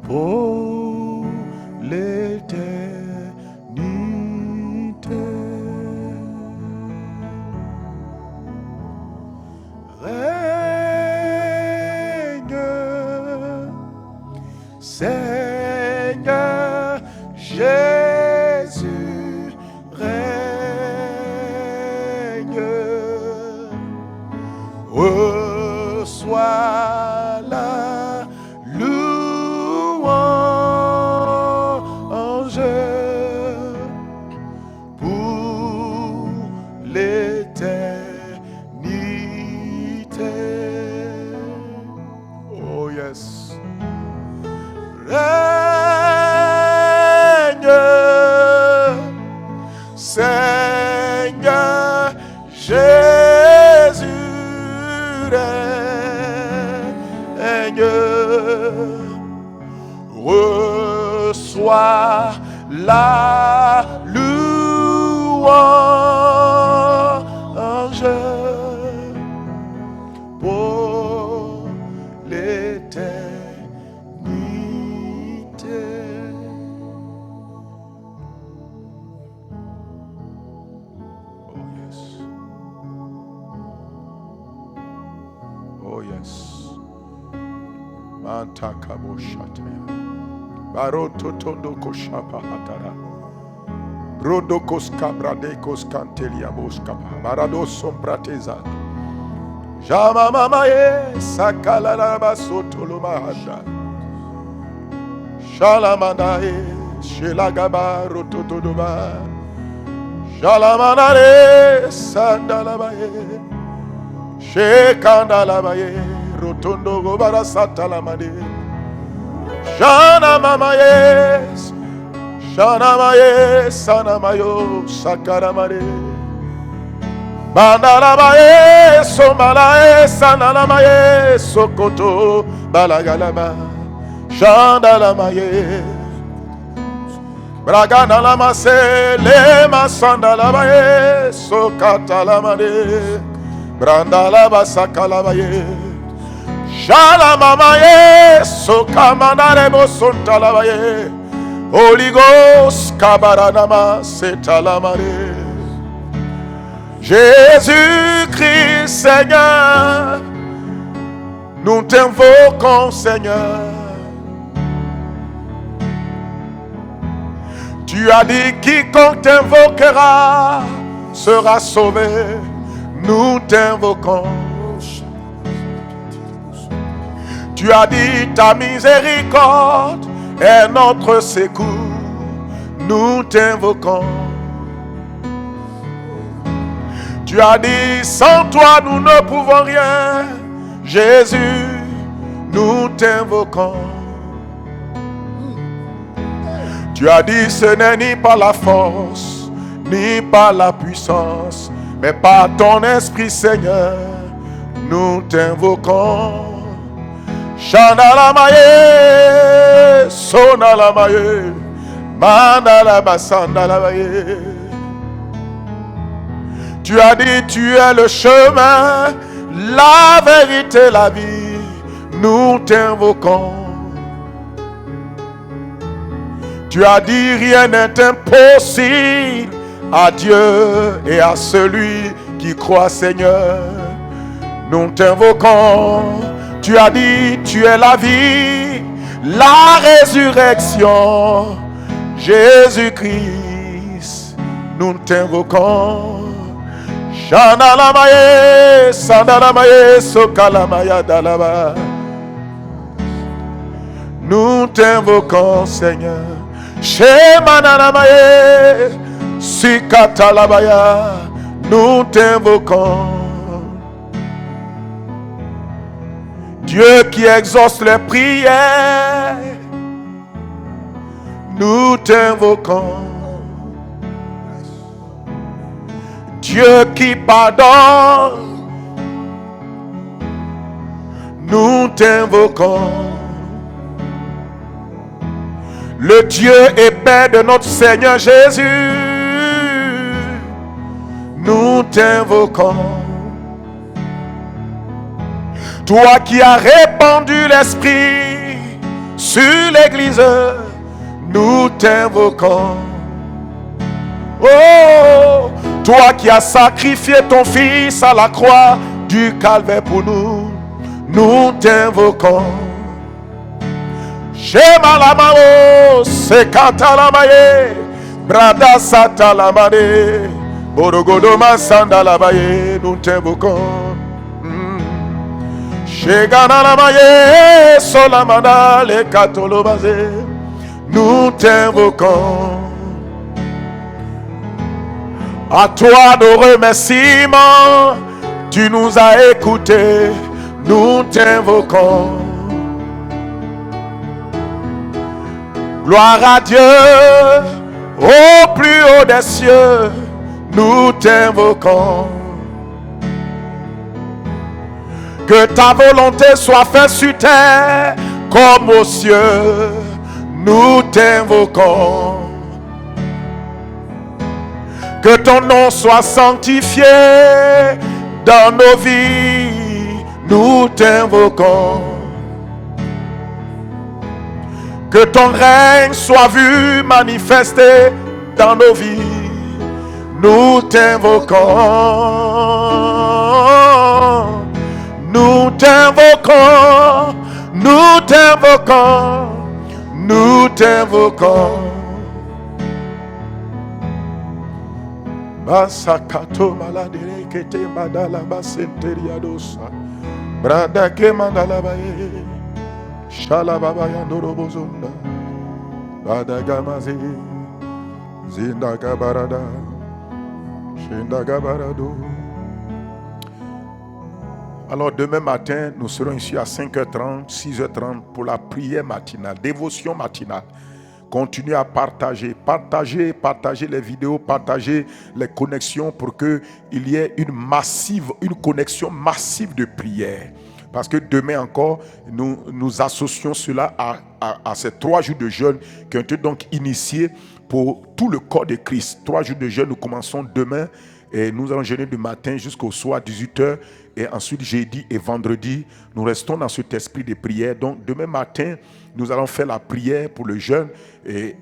pour l'éternité. Règne, Seigneur Jésus, règne. Reçois la louange pour l'éternité. Oh yes. Règne, Seigneur Jésus, règne. Reçois la louange pour l'éternité. Oh yes. Oh yes. Mantakabo shataya. Baroto tondo koshapa hatara. Brodokos kabradekos kanteliamos kapa. Barados somprateza. Jama mama ye sakala la basotolo mahanda. Shalamana ye shelagaba rototodoba. Shalamana ye sandalaba ye. Shekandalaba ye rotondo gobara satalamade. Shana mama yes, Shana maye, Sana mayo, Sakaramare. Bandalabaye, somalaye, sanalamaye, sokoto, balagalaba, chandalamaye, braganalamase, lema sandalabaye, sokatalamade, brandalaba sakalabaye, shalamamaye, sokamanarebo sontalabaye, Holy Ghost, kabaranama, setalamade. Jésus-Christ, Seigneur, nous t'invoquons, Seigneur. Tu as dit quiconque t'invoquera sera sauvé. Nous t'invoquons. Tu as dit ta miséricorde est notre secours. Nous t'invoquons. Tu as dit, sans toi nous ne pouvons rien. Jésus, nous t'invoquons. Tu as dit, ce n'est ni par la force, ni par la puissance, mais par ton esprit, Seigneur, nous t'invoquons. Shandalamaye, sonalamaye, mandalabasandalamaye. Tu as dit, tu es le chemin, la vérité, la vie. Nous t'invoquons. Tu as dit, rien n'est impossible à Dieu et à celui qui croit, Seigneur. Nous t'invoquons. Tu as dit, tu es la vie, la résurrection. Jésus-Christ, nous t'invoquons. Shandalamaye, sandalamaye, sokalamaya dalaba. Nous t'invoquons, Seigneur. Shemanalamaye, sikatalabaya. Nous t'invoquons. Dieu qui exauce les prières. Nous t'invoquons. Dieu qui pardonne, nous t'invoquons. Le Dieu et Père de notre Seigneur Jésus, nous t'invoquons. Toi qui as répandu l'Esprit sur l'Église, nous t'invoquons. Oh, toi qui as sacrifié ton Fils à la croix du Calvaire pour nous, nous t'invoquons. Shema lamao, sekatalamaye, brada satalamade, borogodoma sandalabaye, nous t'invoquons. Sheganalamaye, solamanda le katolobazé, nous t'invoquons. À toi nos remerciements, tu nous as écoutés, nous t'invoquons. Gloire à Dieu, au plus haut des cieux, nous t'invoquons. Que ta volonté soit faite sur terre comme aux cieux, nous t'invoquons. Que ton nom soit sanctifié dans nos vies, nous t'invoquons. Que ton règne soit vu manifesté dans nos vies, nous t'invoquons. Nous t'invoquons, nous t'invoquons, nous t'invoquons. Basakato maladere kete madala basenteriadosa. Brada ke mandala baye. Shalababa yandorobozunda. Badagamazi. Zindagabarada. Shindagabarado. Alors demain matin, nous serons ici à 5h30, 6h30 pour la prière matinale, dévotion matinale. Continuez à partager les vidéos, partagez les connexions pour qu'il y ait une connexion massive de prière. Parce que demain encore, nous associons cela à ces 3 jours de jeûne qui ont été donc initiés pour tout le corps de Christ. 3 jours de jeûne, nous commençons demain et nous allons jeûner du matin jusqu'au soir 18h. Et ensuite, jeudi et vendredi, nous restons dans cet esprit de prière. Donc, demain matin, nous allons faire la prière pour le jeûne et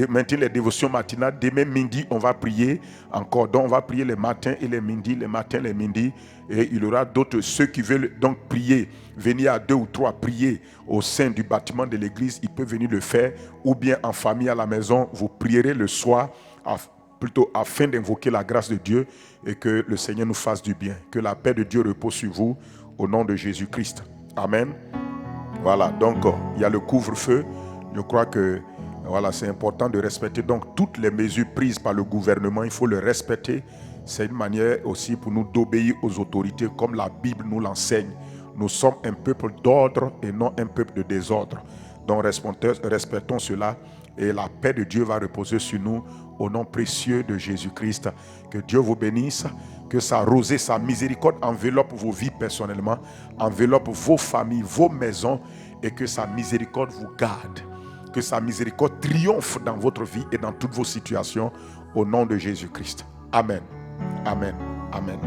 maintenir les dévotions matinales. Demain midi, on va prier encore. Donc, on va prier les matins et les midis, les matins, les midis. Et il y aura d'autres, ceux qui veulent donc prier, venir à 2 ou 3 prier au sein du bâtiment de l'église, ils peuvent venir le faire. Ou bien en famille à la maison, vous prierez le soir, plutôt afin d'invoquer la grâce de Dieu et que le Seigneur nous fasse du bien. Que la paix de Dieu repose sur vous au nom de Jésus-Christ. Amen. Voilà, donc il y a le couvre-feu. Je crois que voilà, c'est important de respecter donc toutes les mesures prises par le gouvernement. Il faut le respecter. C'est une manière aussi pour nous d'obéir aux autorités comme la Bible nous l'enseigne. Nous sommes un peuple d'ordre et non un peuple de désordre. Donc respectons cela et la paix de Dieu va reposer sur nous au nom précieux de Jésus-Christ. Que Dieu vous bénisse, que sa rosée, sa miséricorde enveloppe vos vies personnellement, enveloppe vos familles, vos maisons et que sa miséricorde vous garde. Que sa miséricorde triomphe dans votre vie et dans toutes vos situations au nom de Jésus-Christ. Amen. Amen. Amen.